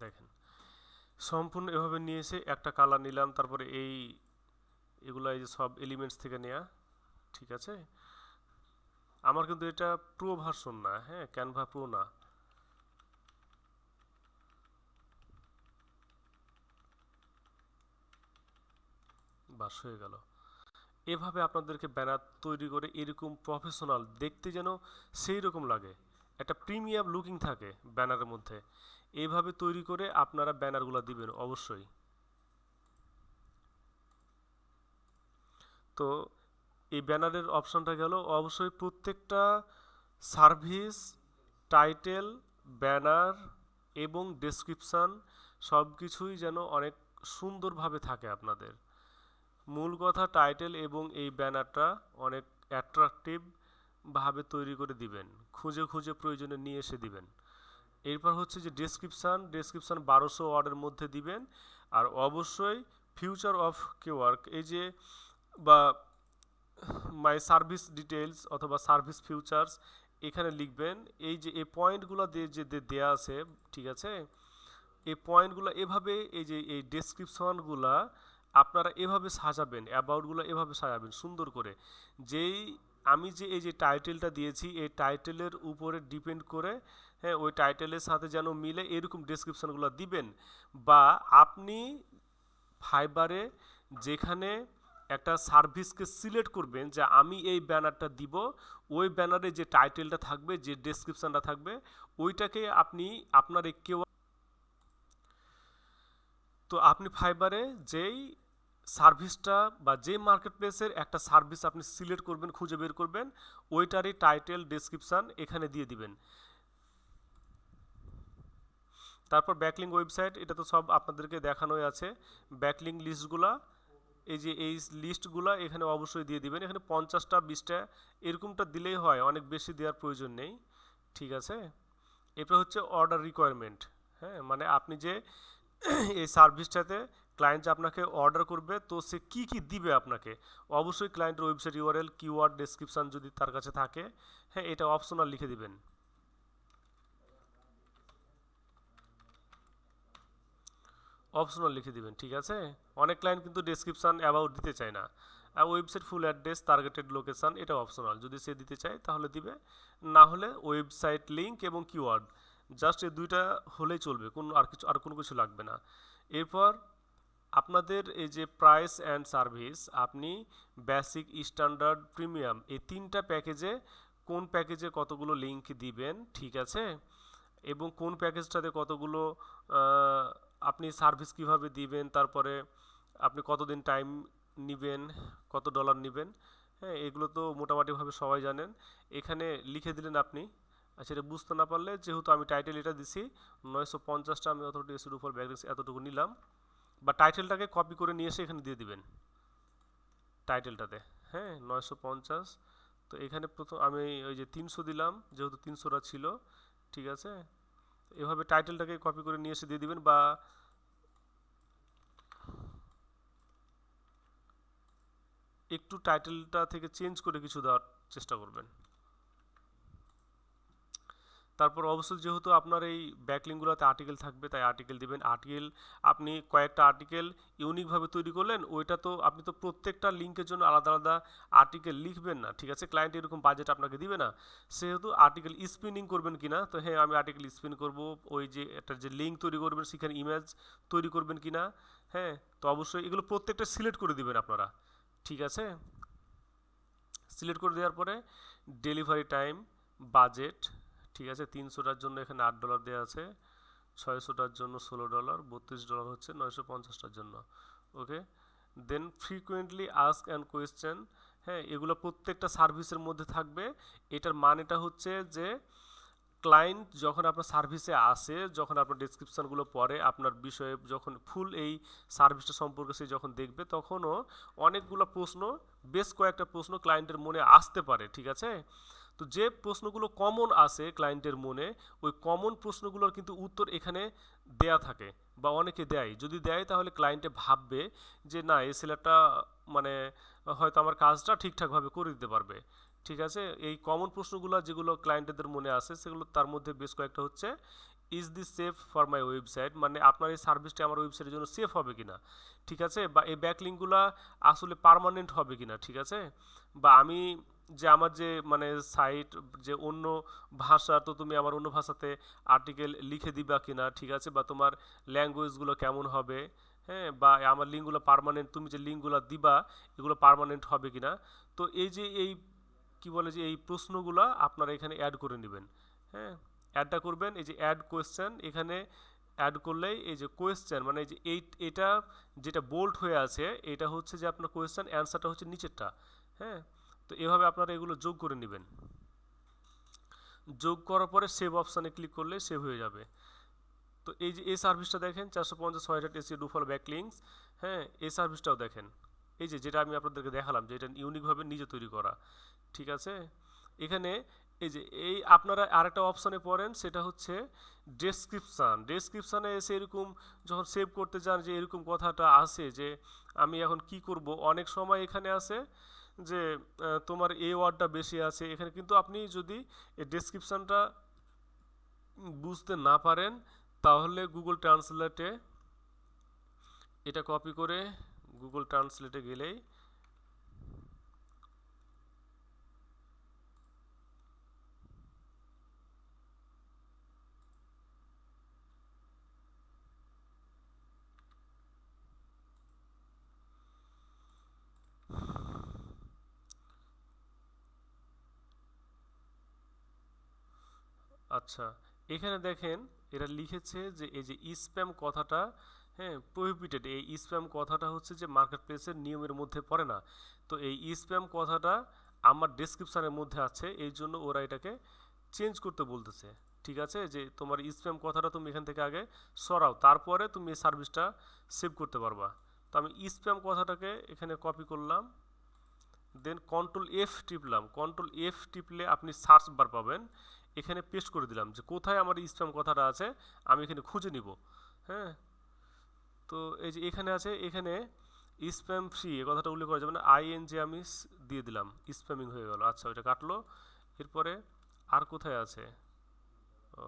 দেখেন, সম্পূর্ণ এভাবে নিয়ে এসে একটা কালার নিলাম, তারপরে এগুলো এই যে সব এলিমেন্টস থেকে নেয়া। ঠিক আছে? আমার কিন্তু এটা প্রো ভার্সন না, হ্যাঁ, ক্যানভা প্রো না। বাস হয়ে গেল। এভাবে আপনাদেরকে ব্যানার তৈরি করে এরকম প্রফেশনাল দেখতে যেন সেই রকম লাগে, একটা প্রিমিয়াম লুকিং থাকে ব্যানারের মধ্যে। এইভাবে তৈরি করে আপনারা ব্যানারগুলো দিবেন অবশ্যই। তো এই ব্যানারের অপশনটা গেল, অবশ্যই প্রত্যেকটা সার্ভিস, টাইটেল, ব্যানার এবং ডেসক্রিপশান সব কিছুই যেন অনেক সুন্দরভাবে থাকে আপনাদের। মূল কথা, টাইটেল এবং এই ব্যানারটা অনেক অ্যাট্রাকটিভ ভাবে তৈরি করে দিবেন, খুঁজে খুঁজে প্রয়োজনে নিয়ে এসে দিবেন। এরপর হচ্ছে যে ডেসক্রিপশান 1200 ওয়ার্ডের মধ্যে দিবেন। আর অবশ্যই ফিউচার অফ কেওয়ার্ক, এই যে বা মাই সার্ভিস ডিটেলস অথবা সার্ভিস ফিউচার্স এখানে লিখবেন। এই যে এই পয়েন্টগুলো দিয়ে যে দেয়া আছে, ঠিক আছে, এই পয়েন্টগুলো এভাবে, এই যে এই ডেসক্রিপশনগুলা আপনারা এভাবে সাজাবেন, অ্যাবাউটগুলো এভাবে সাজাবেন সুন্দর করে। যেই আমি যে এই যে টাইটেলটা দিয়েছি এই টাইটেলের উপরে ডিপেন্ড করে, হ্যাঁ, ওই টাইটেলের সাথে যেন মিলে এরকম ডেসক্রিপশনগুলো দিবেন। বা আপনি ফাইবারে যেখানে একটা সার্ভিসকে সিলেক্ট করবেন যে আমি এই ব্যানারটা দিব, ওই ব্যানারে যে টাইটেলটা থাকবে, যে ডেসক্রিপশনটা থাকবে, ওইটাকে আপনি আপনার কেউ, তো আপনি ফাইবারে যেই সার্ভিসটা বা যে মার্কেট প্লেসের একটা সার্ভিস আপনি সিলেক্ট করবেন, খুঁজে বের করবেন, ওইটারই টাইটেল ডেসক্রিপশান এখানে দিয়ে দিবেন। তারপর ব্যাকলিঙ্ক ওয়েবসাইট, এটা তো সব আপনাদেরকে দেখানোই আছে। ব্যাকলিঙ্ক লিস্টগুলা, এই যে এই লিস্টগুলা এখানে অবশ্যই দিয়ে দিবেন। এখানে 50টা 20টা এরকমটা দিলেই হয়, অনেক বেশি দেওয়ার প্রয়োজন নেই, ঠিক আছে। এরপর হচ্ছে অর্ডার রিকোয়ারমেন্ট। হ্যাঁ, মানে আপনি যে এই সার্ভিসটাতে ক্লায়েন্ট যে আপনাকে অর্ডার করবে, তো সে কি কি দিবে আপনাকে, অবশ্যই ক্লায়েন্টের ওয়েবসাইট ইউআরএল, কিওয়ার্ড ডেসক্রিপশন যদি তার কাছে থাকে, হ্যাঁ এটা অপশনাল লিখে দিবেন, অপশনাল লিখে দিবেন, ঠিক আছে। অনেক ক্লায়েন্ট কিন্তু ডেসক্রিপশন অ্যাবাউট দিতে চায় না। আর website full address, targeted location, এটা অপশনাল, যদি সে দিতে চায় তাহলে দিবে, না হলে ওয়েবসাইট লিঙ্ক এবং কিওয়ার্ড, জাস্ট এই দুইটা হলেই চলবে, কোনো আর কোনো কিছু লাগবে না। এরপর আপনাদের এই যে প্রাইস অ্যান্ড সার্ভিস, আপনি বেসিক, স্ট্যান্ডার্ড, প্রিমিয়াম এই তিনটা প্যাকেজে কোন প্যাকেজে কতগুলো লিঙ্ক দিবেন, ঠিক আছে, এবং কোন প্যাকেজটাতে কতগুলো আহ, আপনি সার্ভিস কিভাবে দিবেন, তারপরে আপনি কতদিন টাইম নেবেন, কত ডলার নেবেন, হ্যাঁ এগুলো তো মোটামুটিভাবে সবাই জানেন। এখানে লিখে দিলেন আপনি। আর সেটা বুঝতে না পারলে, যেহেতু আমি টাইটেল এটা দিছি 950টা, আমি অথরিটি ইস্যুড ফর ব্যাকলিংস এতটুকু নিলাম, বা টাইটেলটাকে কপি করে নিয়ে এসে এখানে দিয়ে দিবেন টাইটেলটাতে, হ্যাঁ 950। তো এখানে প্রথম আমি ওই যে 300 দিলাম, যেহেতু 300টা ছিল, ঠিক আছে। এভাবে টাইটেলটাকে কপি করে নিয়ে এসে দিয়ে দিবেন, বা একটু টাইটেলটা থেকে চেঞ্জ করে কিছু দেওয়ার চেষ্টা করবেন। তারপর অবশ্যই যেহেতু আপনার এই ব্যাকলিঙ্কগুলোতে আর্টিকেল থাকবে, তাই আর্টিকেল দিবেন। আর্টিকেল আপনি কয়েকটা আর্টিকেল ইউনিকভাবে তৈরি করলেন, ওইটা তো আপনি তো প্রত্যেকটা লিঙ্কের জন্য আলাদা আলাদা আর্টিকেল লিখবেন না, ঠিক আছে। ক্লায়েন্ট এরকম বাজেট আপনাকে দিবে না, সেহেতু আর্টিকেল স্পিনিং করবেন কিনা, তো হ্যাঁ আমি আর্টিকেল স্পিন করব। ওই যে একটা যে লিঙ্ক তৈরি করবেন সেখানে ইমেজ তৈরি করবেন কিনা, হ্যাঁ তো অবশ্যই এগুলো প্রত্যেকটা সিলেক্ট করে দিবেন আপনারা, ঠিক আছে। সিলেক্ট করে দেওয়ার পরে ডেলিভারি টাইম, বাজেট, ঠিক আছে। 300টার জন্য এখানে $8 দেওয়া আছে, 600টার জন্য $16, $32 হচ্ছে 950টার জন্য, ওকে। দেন ফ্রিকুয়েন্টলি আস্ক অ্যান্ড কোয়েশ্চেন, হ্যাঁ এগুলো প্রত্যেকটা সার্ভিসের মধ্যে থাকবে। এটার মানেটা হচ্ছে যে ক্লায়েন্ট যখন আপনার সার্ভিসে আসে, যখন আপনার ডেসক্রিপশানগুলো পড়ে, আপনার বিষয়ে যখন ফুল এই সার্ভিসটা সম্পর্কে সে যখন দেখবে, তখনও অনেকগুলো প্রশ্ন, বেশ কয়েকটা প্রশ্ন ক্লায়েন্টের মনে আসতে পারে, ঠিক আছে। তো যে প্রশ্নগুলো কমন আসে ক্লায়েন্টের মনে, ওই কমন প্রশ্নগুলোর কিন্তু উত্তর এখানে দেয়া থাকে, বা অনেকে দেয়। যদি দেয় তাহলে ক্লায়েন্টে ভাববে যে না এই ছেলেটা মানে হয়তো আমার কাজটা ঠিকঠাকভাবে করে দিতে পারবে, ঠিক আছে। এই কমন প্রশ্নগুলো যেগুলো ক্লায়েন্টদের মনে আসে, সেগুলো তার মধ্যে বেশ কয়েকটা হচ্ছে, is this safe for my website, মানে আপনার এই সার্ভিসটা আমার ওয়েবসাইটের জন্য সেফ হবে কিনা, ঠিক আছে, বা এই ব্যাকলিঙ্কগুলো আসলে পার্মানেন্ট হবে কিনা, ঠিক আছে, বা আমি যে আমার যে মানে সাইট যে অন্য ভাষা, তো তুমি আমার অন্য ভাষাতে আর্টিকেল লিখে দিবা কিনা, ঠিক আছে, বা তোমার ল্যাঙ্গুয়েজগুলো কেমন হবে, হ্যাঁ, বা আমার লিঙ্কগুলো পার্মানেন্ট, তুমি যে লিঙ্কগুলো দিবা এগুলো পার্মানেন্ট হবে কিনা। তো এই যে এই কি বলে যে এই প্রশ্নগুলো আপনারা এখানে অ্যাড করে নেবেন, হ্যাঁ অ্যাডটা করবেন। এই যে অ্যাড কোয়েশ্চেন, এখানে অ্যাড করলেই এই যে কোয়েশ্চেন মানে এই যে এটা যেটা বোল্ড হয়ে আছে, এটা হচ্ছে যে আপনার কোয়েশ্চেন, অ্যান্সারটা হচ্ছে নিচেরটা, হ্যাঁ। তো এভাবে আপনারা এগুলো যোগ করে নেবেন। যোগ করার পরে সেভ অপশানে ক্লিক করলে সেভ হয়ে যাবে। তো এই যে এই সার্ভিসটা দেখেন 450 এসি ডু ফর ব্যাকলিংস, হ্যাঁ এই সার্ভিসটাও দেখেন, এই যে যেটা আমি আপনাদেরকে দেখালাম যে এটা ইউনিকভাবে নিজে তৈরি করা, ঠিক আছে। এখানে এই যে এই আপনারা আরেকটা অপশানে পড়েন, সেটা হচ্ছে ডেসক্রিপশান। ডেসক্রিপশানে এসে এরকম যখন সেভ করতে চান, যে এরকম কথাটা আসে যে আমি এখন কি করব, অনেক সময় এখানে আসে যে তোমার এই ওয়ার্ডটা বেশি আছে এখানে, কিন্তু আপনি যদি এই ডেসক্রিপশানটা বুঝতে না পারেন, তাহলে গুগল ট্রান্সলেটে এটা কপি করে গুগল ট্রান্সলেটে গেলেই আচ্ছা, এখানে দেখেন এরা লিখেছে যে এই যে স্প্যাম কথাটা, হ্যাঁ প্রহিবিটেড, এই স্প্যাম কথাটা হচ্ছে যে মার্কেট প্লেসের নিয়মের মধ্যে পড়ে না। তো এই স্প্যাম কথাটা আমার ডেসক্রিপশানের মধ্যে আছে, এই জন্য ওরা এটাকে চেঞ্জ করতে বলতেছে, ঠিক আছে, যে তোমার স্প্যাম কথাটা তুমি এখান থেকে আগে সরাও, তারপরে তুমি এই সার্ভিসটা সেভ করতে পারবা। তো আমি স্প্যাম কথাটাকে এখানে কপি করলাম, দেন কন্ট্রোল এফ টিপলাম। কন্ট্রোল এফ টিপলে আপনি সার্চ বার পাবেন, এখানে পেস্ট করে দিলাম যে কোথায় আমার স্প্যাম কথাটা আছে আমি এখানে খুঁজে নিব। হ্যাঁ, তো এই যে এখানে আছে, এখানে স্প্যাম ফ্রি এ কথাটা উল্লেখ করা যাবে না, আইএনজি আমি দিয়ে দিলাম, স্প্যামিং হয়ে গেল। আচ্ছা, ওইটা কাটলো। এরপরে আর কোথায় আছে? ও,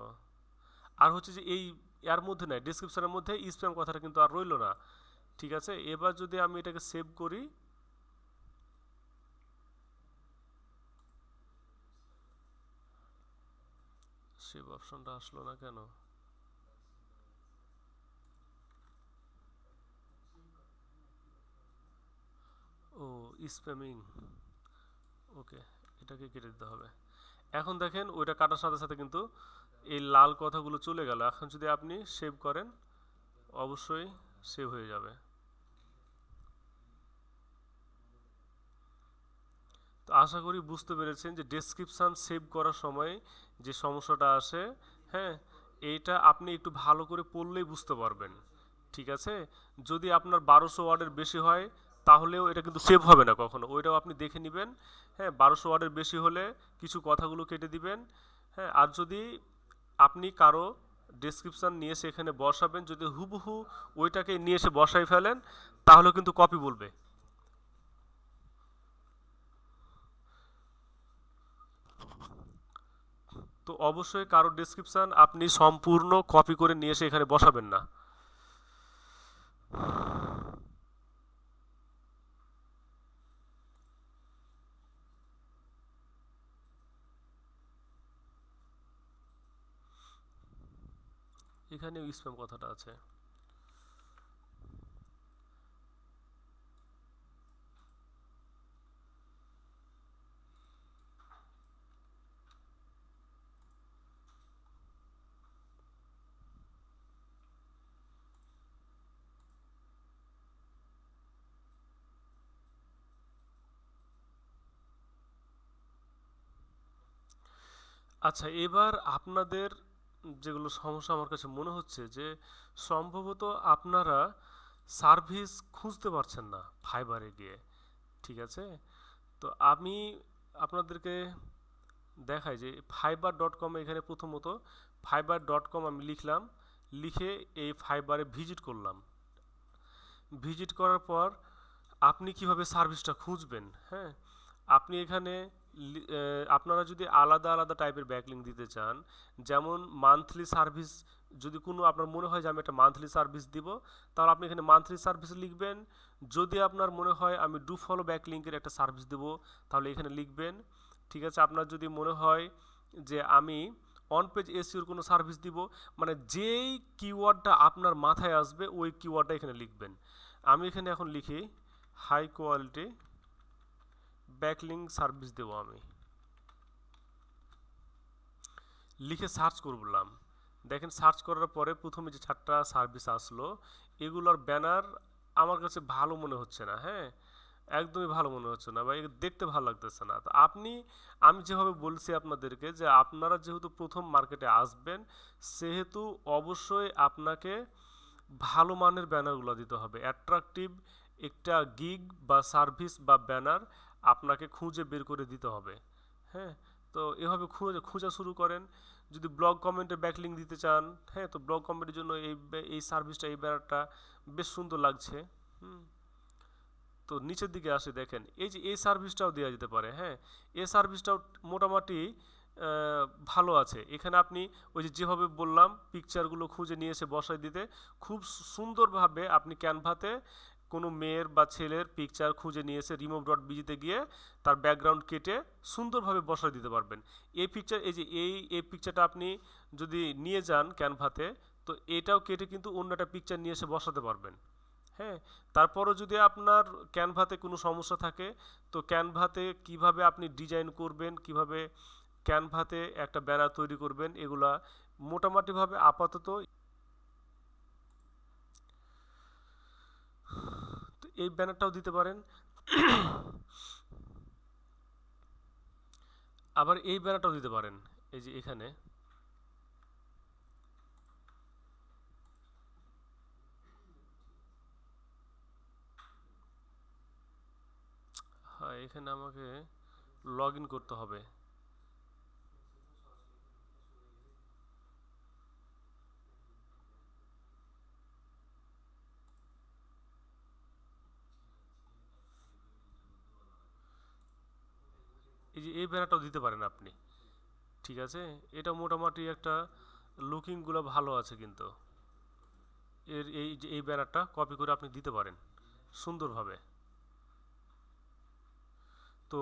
আর হচ্ছে যে এই এর মধ্যে নাই, ডিসক্রিপশনের মধ্যে স্প্যাম কথাটা কিন্তু আর রইলো না। ঠিক আছে, এবার যদি আমি এটাকে সেভ করি, সেভ অপশনটা আসলো না কেন? ও, স্প্যামিং, ওকে, এটাকে কেটে দিতে হবে। এখন দেখেন ওইটা কাটার সাথে সাথে কিন্তু এই লাল কথাগুলো চলে গেল। এখন যদি আপনি সেভ করেন, অবশ্যই সেভ হয়ে যাবে। তো আশা করি বুঝতে পেরেছেন যে ডেসক্রিপশান সেভ করার সময় যে সমস্যাটা আসে, হ্যাঁ, এইটা আপনি একটু ভালো করে পড়লেই বুঝতে পারবেন। ঠিক আছে, যদি আপনার 1200 ওয়ার্ডের বেশি হয় তাহলেও এটা কিন্তু সেভ হবে না কখনো, ওইটাও আপনি দেখে নেবেন। হ্যাঁ, 1200 ওয়ার্ডের বেশি হলে কিছু কথাগুলো কেটে দিবেন। হ্যাঁ, আর যদি আপনি কারো ডেসক্রিপশান নিয়ে এসে এখানে বসাবেন, যদি হুবহু ওইটাকে নিয়ে এসে বসাই ফেলেন তাহলেও কিন্তু কপি বলবে। তো অবশ্যই কারো ডেসক্রিপশন আপনি সম্পূর্ণ কপি করে নিয়ে এসে এখানে বসাবেন না। এখানে স্প্যাম কথাটা আছে। আচ্ছা, এবার আপনাদের যেগুলো সমস্যা আমার কাছে মনে হচ্ছে যে সম্ভবত আপনারা সার্ভিস খুঁজতে পারছেন না ফাইবারে গিয়ে। ঠিক আছে, তো আমি আপনাদেরকে দেখাই যে fiverr.com এখানে প্রথমত fiverr.com আমি লিখলাম, লিখে এই ফাইবারে ভিজিট করলাম। ভিজিট করার পর আপনি কিভাবে সার্ভিসটা খুঁজবেন, হ্যাঁ, আপনি এখানে আপনারা যদি আলাদা আলাদা টাইপের ব্যাকলিঙ্ক দিতে চান, যেমন মান্থলি সার্ভিস, যদি কোনো আপনার মনে হয় যে আমি একটা মান্থলি সার্ভিস দিব, তাহলে আপনি এখানে মান্থলি সার্ভিস লিখবেন। যদি আপনার মনে হয় আমি ডু ফলো ব্যাকলিঙ্কের একটা সার্ভিস দেব, তাহলে এখানে লিখবেন। ঠিক আছে, আপনার যদি মনে হয় যে আমি অন পেজ এসইওর কোনো সার্ভিস দিব, মানে যেই কিওয়ার্ডটা আপনার মাথায় আসবে ওই কিওয়ার্ডটা এখানে লিখবেন। আমি এখানে এখন লিখি হাই কোয়ালিটি ব্যাকলিঙ্ক সার্ভিস দেবো, আমি লিখে সার্চ করলাম। দেখেন সার্চ করার পরে প্রথমে যে 4টা সার্ভিস আসলো, এগুলোর ব্যানার আমার কাছে ভালো মনে হচ্ছে না। হ্যাঁ, একদমই ভালো মনে হচ্ছে না বা দেখতে ভালো লাগতেছে না। তো আমি যেভাবে বলছি আপনাদেরকে যে আপনারা যেহেতু প্রথম মার্কেটে আসবেন, সেহেতু অবশ্যই আপনাকে ভালো মানের ব্যানারগুলো দিতে হবে, অ্যাট্রাকটিভ একটা গিগ বা সার্ভিস বা ব্যানার আপনাকে খুঁজে বের করে দিতে হবে। হ্যাঁ, তো এভাবে খোঁজা শুরু করেন। যদি ব্লগ কমেন্টে ব্যাকলিং দিতে চান, হ্যাঁ, তো ব্লগ কমেন্টের জন্য এই সার্ভিসটা, এই ব্যানারটা বেশ সুন্দর লাগছে। হুম, তো নিচের দিকে আসে দেখেন এই যে এই সার্ভিসটাও দেওয়া যেতে পারে। হ্যাঁ, এই সার্ভিসটাও মোটামুটি ভালো আছে। এখানে আপনি ওই যে যেভাবে বললাম পিকচারগুলো খুঁজে নিয়ে এসে বসাই দিতে, খুব সুন্দরভাবে আপনি ক্যানভাতে কোনো মেয়ের বা ছেলের পিকচার খুঁজে নিয়ে এসে remove.bg-তে গিয়ে তার ব্যাকগ্রাউন্ড কেটে সুন্দরভাবে বসাই দিতে পারবেন। এই পিকচার, এই যে এই পিকচারটা আপনি যদি নিয়ে যান ক্যানভাতে, তো এটাও কেটে কিন্তু অন্য একটা পিকচার নিয়ে এসে বসাতে পারবেন। হ্যাঁ, তারপরও যদি আপনার ক্যানভাতে কোনো সমস্যা থাকে, তো ক্যানভাতে কিভাবে আপনি ডিজাইন করবেন, কিভাবে ক্যানভাতে একটা ব্যানার তৈরি করবেন, এগুলা মোটামুটিভাবে আপাতত তো এই ব্যানারটাও দিতে পারেন। আবার এই ব্যানারটাও দিতে পারেন, এই যে এখানে হ্যাঁ, এখানে আমাকে লগ ইন করতে হবে। এই যে এই ব্যানারটাও দিতে পারেন আপনি, ঠিক আছে। এটা মোটামুটি একটা লুকিংগুলো ভালো আছে কিন্তু। এর এই যে এই ব্যানারটা কপি করে আপনি দিতে পারেন সুন্দরভাবে। তো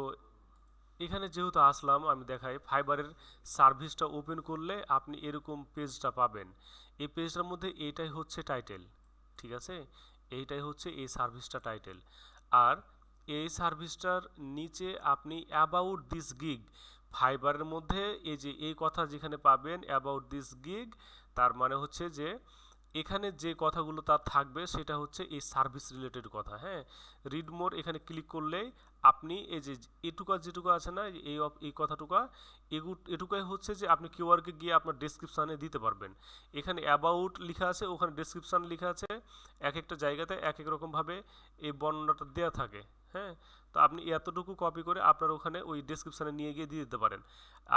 এখানে যেহেতু আসলাম, আমি দেখাই ফাইবারের সার্ভিসটা ওপেন করলে আপনি এরকম পেজটা পাবেন। এই পেজটার মধ্যে এইটাই হচ্ছে টাইটেল, ঠিক আছে। এইটাই হচ্ছে এই সার্ভিসটা টাইটেল। আর এই সার্ভিসটার নিচে আপনি অ্যাবাউট দিস গিগ, ফাইবারের মধ্যে এই যে এই কথা যেখানে পাবেন অ্যাবাউট দিস গিগ, তার মানে হচ্ছে যে এখানে যে কথাগুলো তার থাকবে সেটা হচ্ছে এই সার্ভিস রিলেটেড কথা। হ্যাঁ, রিড মোর এখানে ক্লিক করলেই আপনি এই যে এটুকা যেটুকু আছে না, এই কথাটুকা, এটুকাই হচ্ছে যে আপনি কিউআরকে গিয়ে আপনার ডেসক্রিপশানে দিতে পারবেন। এখানে অ্যাবাউট লেখা আছে, ওখানে ডেসক্রিপশান লেখা আছে, এক একটা জায়গাতে এক এক রকমভাবে এই বর্ণনাটা দেওয়া থাকে। হ্যাঁ, তো আপনি এতটুকু কপি করে আপনার ওখানে ওই ডেসক্রিপশানে নিয়ে গিয়ে দিয়ে দিতে পারেন।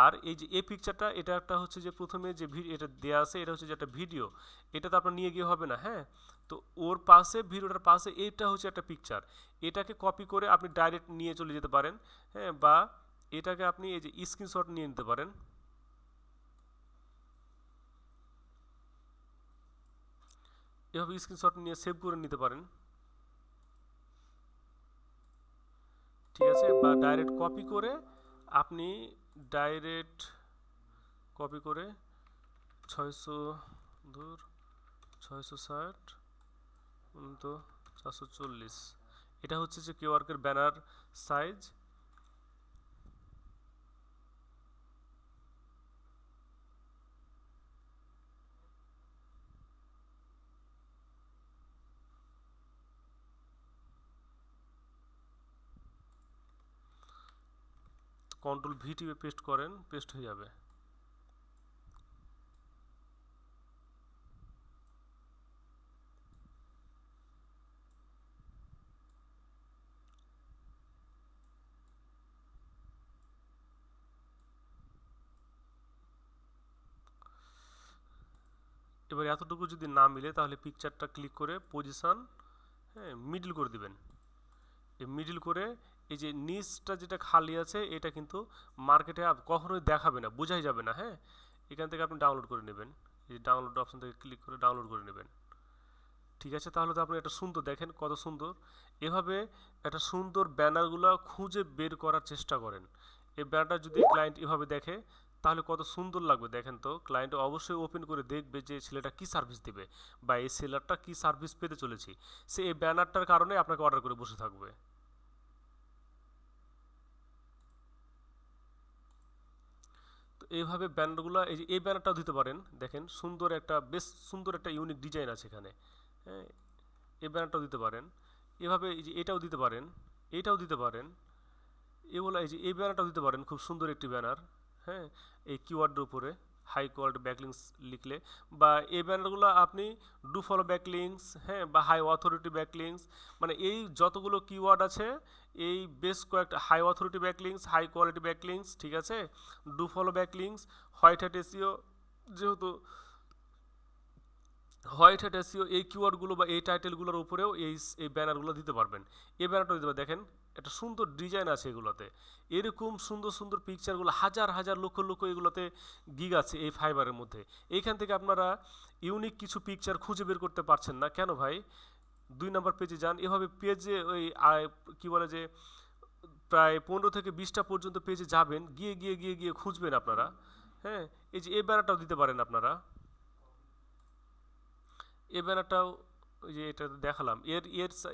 আর এই যে এই পিকচারটা, এটা একটা হচ্ছে যে প্রথমে যে এটা দেওয়া আছে, এটা হচ্ছে যে একটা ভিডিও, এটা তো আপনার নিয়ে গিয়ে হবে না। হ্যাঁ, তো ওর পাশে, ভিডিওটার পাশে এইটা হচ্ছে একটা পিকচার, এটাকে কপি করে আপনি ডাইরেক্ট নিয়ে চলে যেতে পারেন। হ্যাঁ, বা এটাকে আপনি এই যে স্ক্রিনশট নিয়ে নিতে পারেন, এভাবে স্ক্রিনশট নিয়ে সেভ করে নিতে পারেন, ঠিক আছে। বা ডাইরেক্ট কপি করে আপনি ডাইরেক্ট কপি করে 600 দূর 660 তো 440, এটা হচ্ছে যে কিউআরকের ব্যানার সাইজ। কন্ট্রোল ভি টিপে পেস্ট করেন, পেস্ট হয়ে যাবে। এবার এতটুকু যদি না মিলে তাহলে পিকচারটা ক্লিক করে পজিশন, হ্যাঁ, মিডল করে দিবেন। এই মিডল করে এই যে নিচটা যেটা খালি আছে এটা কিন্তু মার্কেটে কখনোই দেখাবে না, বোঝাই যাবে না। হ্যাঁ, এখান থেকে আপনি ডাউনলোড করে নেবেন, এই ডাউনলোড অপশন থেকে ক্লিক করে ডাউনলোড করে নেবেন, ঠিক আছে। তাহলে তো আপনি একটা সুন্দর, দেখেন কত সুন্দর। এভাবে একটা সুন্দর ব্যানারগুলো খুঁজে বের করার চেষ্টা করেন। এই ব্যানারটা যদি ক্লায়েন্ট এভাবে দেখে তাহলে কত সুন্দর লাগবে দেখেন। তো ক্লায়েন্ট অবশ্যই ওপেন করে দেখবে যে ছেলেটা কি সার্ভিস দিবে বা এই সেলারটা কি সার্ভিস পেতে চলেছি, সে এই ব্যানারটার কারণে আপনাকে অর্ডার করে বসে থাকবে। তো এইভাবে ব্যানারগুলো, এই যে এই ব্যানারটাও দিতে পারেন, দেখেন সুন্দর একটা, বেশ সুন্দর একটা ইউনিক ডিজাইন আছে এখানে। হ্যাঁ, এই ব্যানারটাও দিতে পারেন, এভাবে এই যে এটাও দিতে পারেন, এটাও দিতে পারেন, এগুলো এই যে এই ব্যানারটাও দিতে পারেন, খুব সুন্দর একটি ব্যানার। হ্যাঁ, এই কিওয়ার্ডের উপরে হাই কোয়ালিটি ব্যাকলিংস লিখলে, বা এই ব্যানারগুলো আপনি ডু ফলো ব্যাকলিংস, হ্যাঁ, বা হাই অথরিটি ব্যাকলিংস, মানে এই যতগুলো কিওয়ার্ড আছে এই বেশ কয়েকটা high authority backlinks, high quality backlinks, ঠিক আছে, do follow backlinks, white hat SEO, যেহেতু হোয়াইট হ্যাট এসইও, এই কিওয়ার্ডগুলো বা এই টাইটেলগুলোর উপরেও এই ব্যানারগুলো দিতে পারবেন। এই ব্যানারটা দিতে পারেন, দেখেন একটা সুন্দর ডিজাইন আছে এগুলোতে, এরকম সুন্দর সুন্দর পিকচারগুলো হাজার হাজার লক্ষ লক্ষ এগুলোতে গিগ আছে এই ফাইবারের মধ্যে। এইখান থেকে আপনারা ইউনিক কিছু পিকচার খুঁজে বের করতে পারছেন না কেন ভাই? 2 নম্বর পেজে যান, এভাবে পেজে ওই কি বলে যে প্রায় 15 থেকে 20টা পর্যন্ত পেজে যাবেন, গিয়ে গিয়ে গিয়ে গিয়ে খুঁজবেন আপনারা। হ্যাঁ, এই যে এই ব্যানারটাও দিতে পারেন আপনারা, এই ব্যানারটাও ওই যে এটা দেখালাম,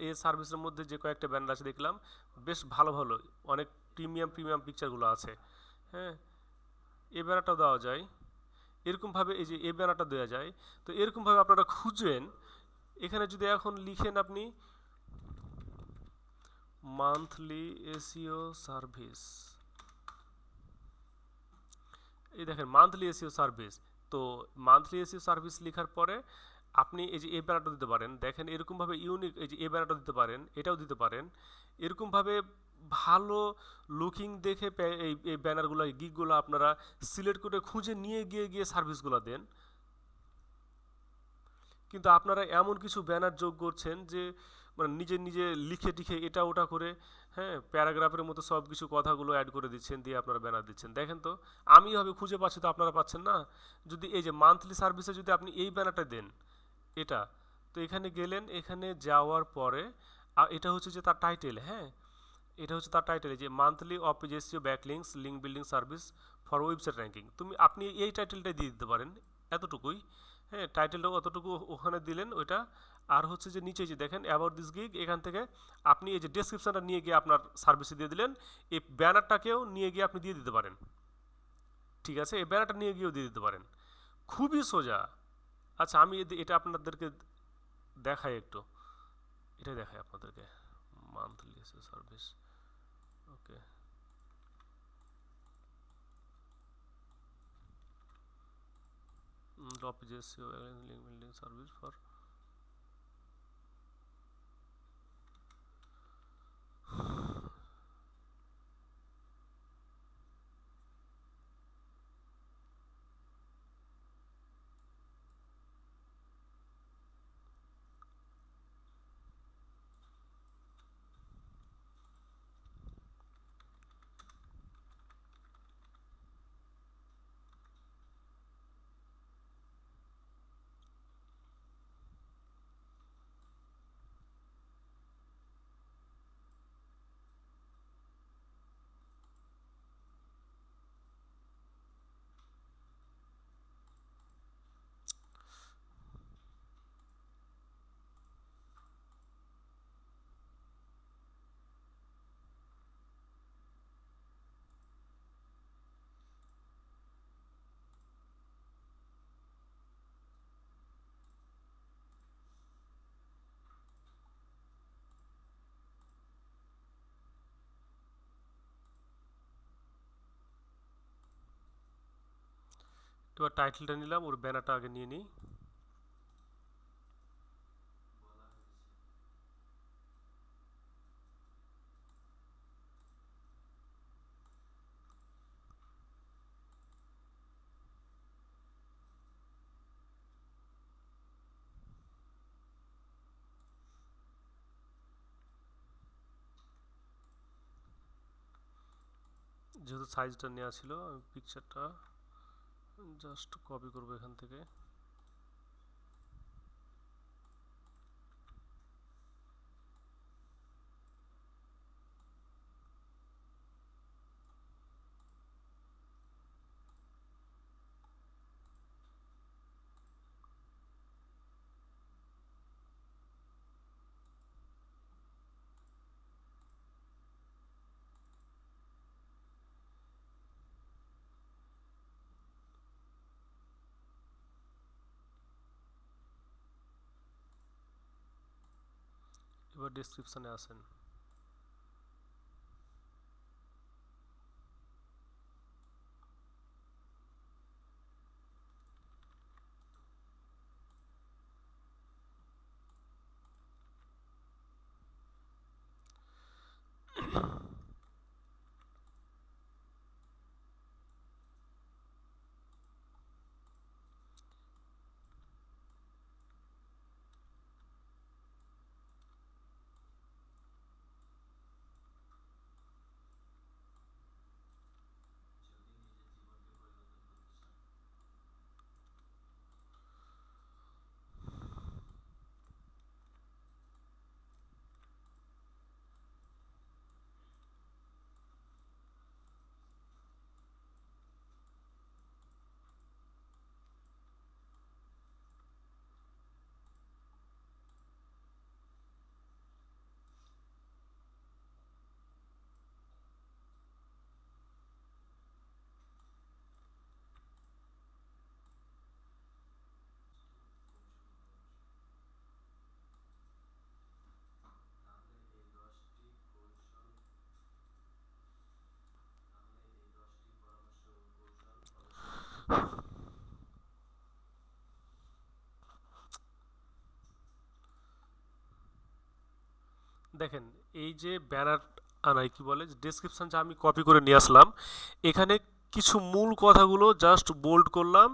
এর সার্ভিসের মধ্যে যে কয়েকটা ব্যানার আছে দেখলাম, বেশ ভালো ভালো অনেক প্রিমিয়াম প্রিমিয়াম পিকচারগুলো আছে। হ্যাঁ, এই ব্যানারটাও দেওয়া যায় এরকমভাবে, এই যে এই ব্যানারটা দেওয়া যায়। তো এরকমভাবে আপনারা খুঁজবেন। এখানে যদি এখন লিখেন আপনি মান্থলি এসইও সার্ভিস, এই দেখেন মান্থলি এসইও সার্ভিস। তো মান্থলি এসইও সার্ভিস লেখার পরে আপনি এই যে এই ব্যানারটা দিতে পারেন, দেখেন এরকমভাবে ইউনিক, এই যে এই ব্যানারটা দিতে পারেন, এটাও দিতে পারেন। এরকমভাবে ভালো লুকিং দেখে এই এই ব্যানারগুলো গিগগুলো আপনারা সিলেক্ট করে খুঁজে নিয়ে গিয়ে গিয়ে সার্ভিসগুলো দেন। কিন্তু আপনারা এমন কিছু ব্যানার যোগ করছেন যে মানে নিজে নিজে লিখে টিখে এটা ওটা করে, হ্যাঁ, প্যারাগ্রাফের মতো সব কিছু কথাগুলো অ্যাড করে দিচ্ছেন, দিয়ে আপনারা ব্যানার দিচ্ছেন। দেখেন তো, আমি হবে খুঁজে পাচ্ছি তো আপনারা পাচ্ছেন না। যদি এই যে মান্থলি সার্ভিসে যদি আপনি এই ব্যানারটা দেন, এটা, তো এখানে গেলেন, এখানে যাওয়ার পরে এটা হচ্ছে যে তার টাইটেল, হ্যাঁ, এটা হচ্ছে তার টাইটেল যে মান্থলি অপজেসিও backlinks link building service for website ranking. তুমি আপনি এই টাইটেলটাই দিয়ে দিতে পারেন, এতটুকুই। হ্যাঁ, টাইটেলটাও অতটুকু ওখানে দিলেন ওইটা। আর হচ্ছে যে নিচে যে দেখেন অ্যাবাউট দিস গিগ, এখান থেকে আপনি এই যে ডেসক্রিপশনটা নিয়ে গিয়ে আপনার সার্ভিসে দিয়ে দিলেন। এই ব্যানারটাকেও নিয়ে গিয়ে আপনি দিয়ে দিতে পারেন। ঠিক আছে, এই ব্যানারটা নিয়ে গিয়েও দিয়ে দিতে পারেন। খুবই সোজা। আচ্ছা, আমি এটা আপনাদেরকে দেখাই একটু, এটাই দেখাই আপনাদেরকে। Monthly service, okay. Drop JSO link building service for এবার টাইটেলটা নিলাম, ওর ব্যানারটা আগে নিয়ে নিই। যেহেতু সাইজটা নেওয়া ছিল, আমি পিকচারটা জাস্ট কপি করবো এখান থেকে। এবার ডেসক্রিপশনে আসেন। দেখেন, এই যে ব্যানার নাই কি বলে ডেসক্রিপশন যা আমি কপি করে নিয়ে আসলাম, এখানে কিছু মূল কথাগুলো জাস্ট বোল্ড করলাম,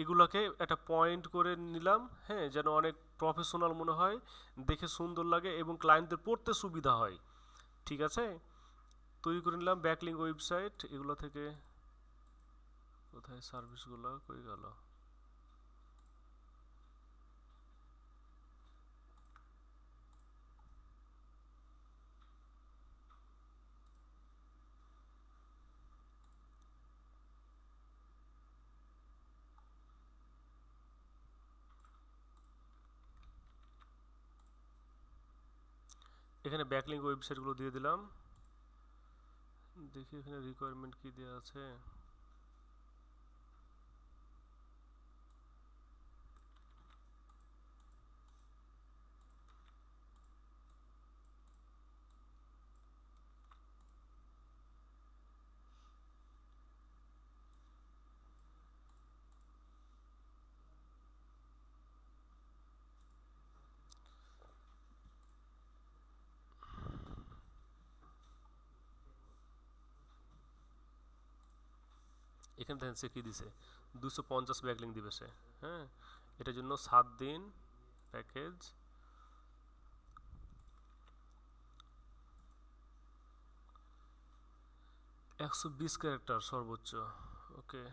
এগুলোকে একটা পয়েন্ট করে নিলাম, হ্যাঁ, যেন অনেক প্রফেশনাল মনে হয়, দেখে সুন্দর লাগে এবং ক্লায়েন্টদের পড়তে সুবিধা হয়। ঠিক আছে, তৈরি করে নিলাম ব্যাকলিঙ্ক ওয়েবসাইট। এগুলো থেকে কোথায় সার্ভিসগুলো কই গেল? এখানে ব্যাকলিঙ্ক ওয়েবসাইটগুলো দিয়ে দিলাম। দেখি এখানে রিকোয়ারমেন্ট কি দেওয়া আছে। এখানে দেখেন সে কি দিছে, 250 ব্যাকলিঙ্ক দিবে সে। হ্যাঁ, এটার জন্য 7 দিন প্যাকেজ, 120 ক্যারেক্টার সর্বোচ্চ। ওকে,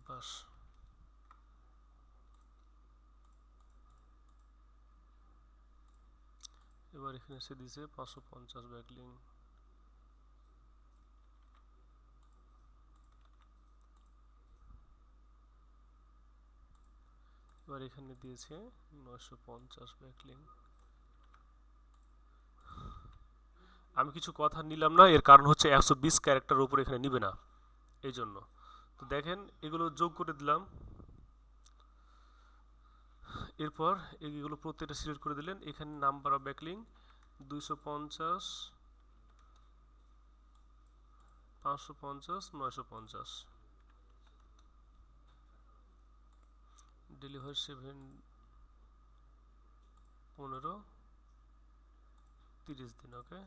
বাস। এবার এখানে সে দিছে 550 ব্যাকলিঙ্ক। এবার এখানে দিয়েছে 950 ব্যাকলিঙ্ক। আমি কিছু কথা নিলাম না, এর কারণ হচ্ছে 120 ক্যারেক্টার উপরে এখানে নিবে না, এই জন্য। তো দেখেন এগুলো যোগ করে দিলাম। এরপর এগুলো প্রত্যেকটা সিলেক্ট করে দিলেন। এখানে নাম্বার অফ ব্যাকলিঙ্ক 250, 550, 950। ডেলিভারি 7, 15, 30 দিন। ওকে,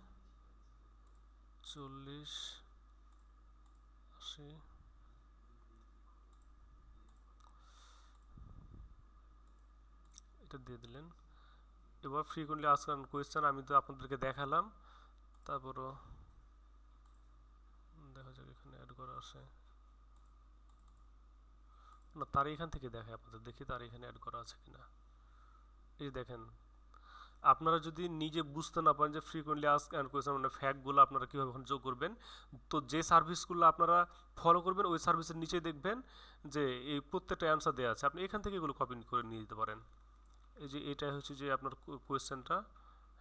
40, 80, এটা দিয়ে দিলেন। এবার ফ্রিকোয়েন্টলি আস্কড কোয়েশ্চেন আমি তো আপনাদেরকে দেখালাম, তারপরও দেখা যাক এখানে অ্যাড করা আছে না। তার এখান থেকে দেখায় আপনাদের, দেখি তার এখানে অ্যাড করা আছে কিনা। এই দেখেন, আপনারা যদি নিজে বুঝতে না পারেন যে ফ্রিকোয়েন্টলি আস্ক অ্যান্ড কোয়েশ্চেন মানে ফ্যাক্টগুলো আপনারা কীভাবে ওখানে যোগ করবেন, তো যে সার্ভিসগুলো আপনারা ফলো করবেন ওই সার্ভিসের নিচে দেখবেন যে এই প্রত্যেকটা অ্যান্সার দেওয়া আছে, আপনি এখান থেকে এগুলো কপি করে নিয়ে যেতে পারেন। এই যে এটা হচ্ছে যে আপনার কোয়েশ্চেনটা,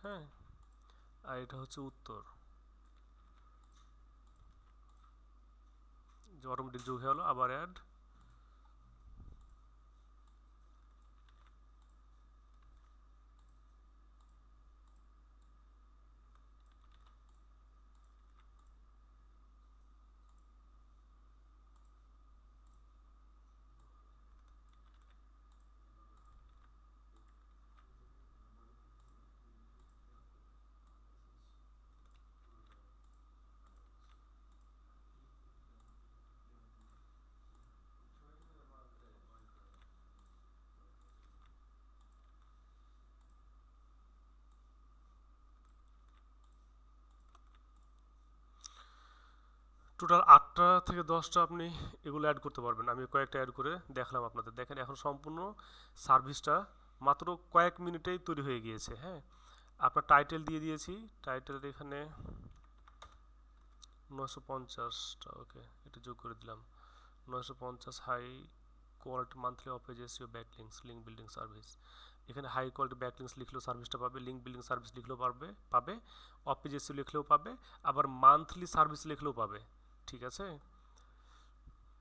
হ্যাঁ, আর এটা হচ্ছে উত্তর, যে অটোমেটিক যোগ হয়ে গেলো। আবার অ্যাড। টোটাল 8টা থেকে 10টা আপনি এগুলো অ্যাড করতে পারবেন। আমি কয়েকটা অ্যাড করে দেখলাম আপনাদের। দেখেন এখন সম্পূর্ণ সার্ভিসটা মাত্র কয়েক মিনিটেই তৈরি হয়ে গিয়েছে। হ্যাঁ, আপনার টাইটেল দিয়ে দিয়েছি, টাইটেলের এখানে 950টা। ওকে, এটা যোগ করে দিলাম। 950 high quality monthly offer SEO backlinks link building service. এখানে হাই কোয়ালিটি ব্যাকলিংকস লিখলেও সার্ভিসটা পাবে, লিঙ্ক বিল্ডিং সার্ভিস লিখলেও পাবে, অফ এসইও লিখলেও পাবে, আবার মান্থলি সার্ভিস লিখলেও পাবে। ঠিক আছে,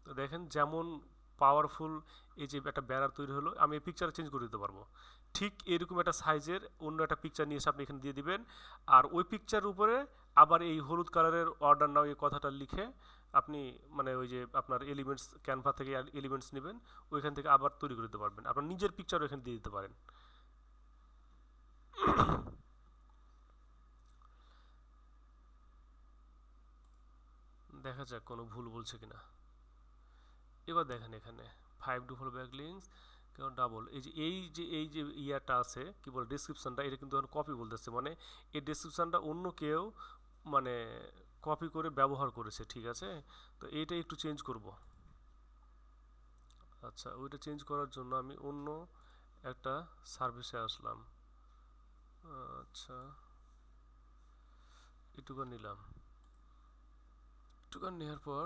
তো দেখেন যেমন পাওয়ারফুল এই যে একটা ব্যানার তৈরি হলো, আমি এই পিকচার চেঞ্জ করে দিতে পারবো। ঠিক এরকম একটা সাইজের অন্য একটা পিকচার নিয়ে এসে আপনি এখানে দিয়ে দিবেন। আর ওই পিকচারের উপরে আবার এই হলুদ কালারের অর্ডার নাও এই কথাটা লিখে আপনি মানে ওই যে আপনার এলিমেন্টস ক্যানভা থেকে এলিমেন্টস নেবেন, ওইখান থেকে আবার তৈরি করে দিতে পারবেন। আপনার নিজের পিকচারও এখানে দিয়ে দিতে পারেন। দেখা যাক কোনো ভুল বলছে কিনা। এবার দেখেন এখানে 5 ডিফল্ট ব্যাকলিংস কেউ ডাবল, এই যে ইয়াটা আছে কি বলে ডেসক্রিপশনটা, এটা কিন্তু এখন কপি বলতেছে, মানে এই ডেসক্রিপশনটা অন্য কেউ মানে কপি করে ব্যবহার করেছে, ঠিক আছে? তো এইটা একটু চেঞ্জ করব। আচ্ছা, ওইটা চেঞ্জ করার জন্য আমি অন্য একটা সার্ভিসে আসলাম। আচ্ছা, এটুকু নিলাম। এটুকু নেওয়ার পর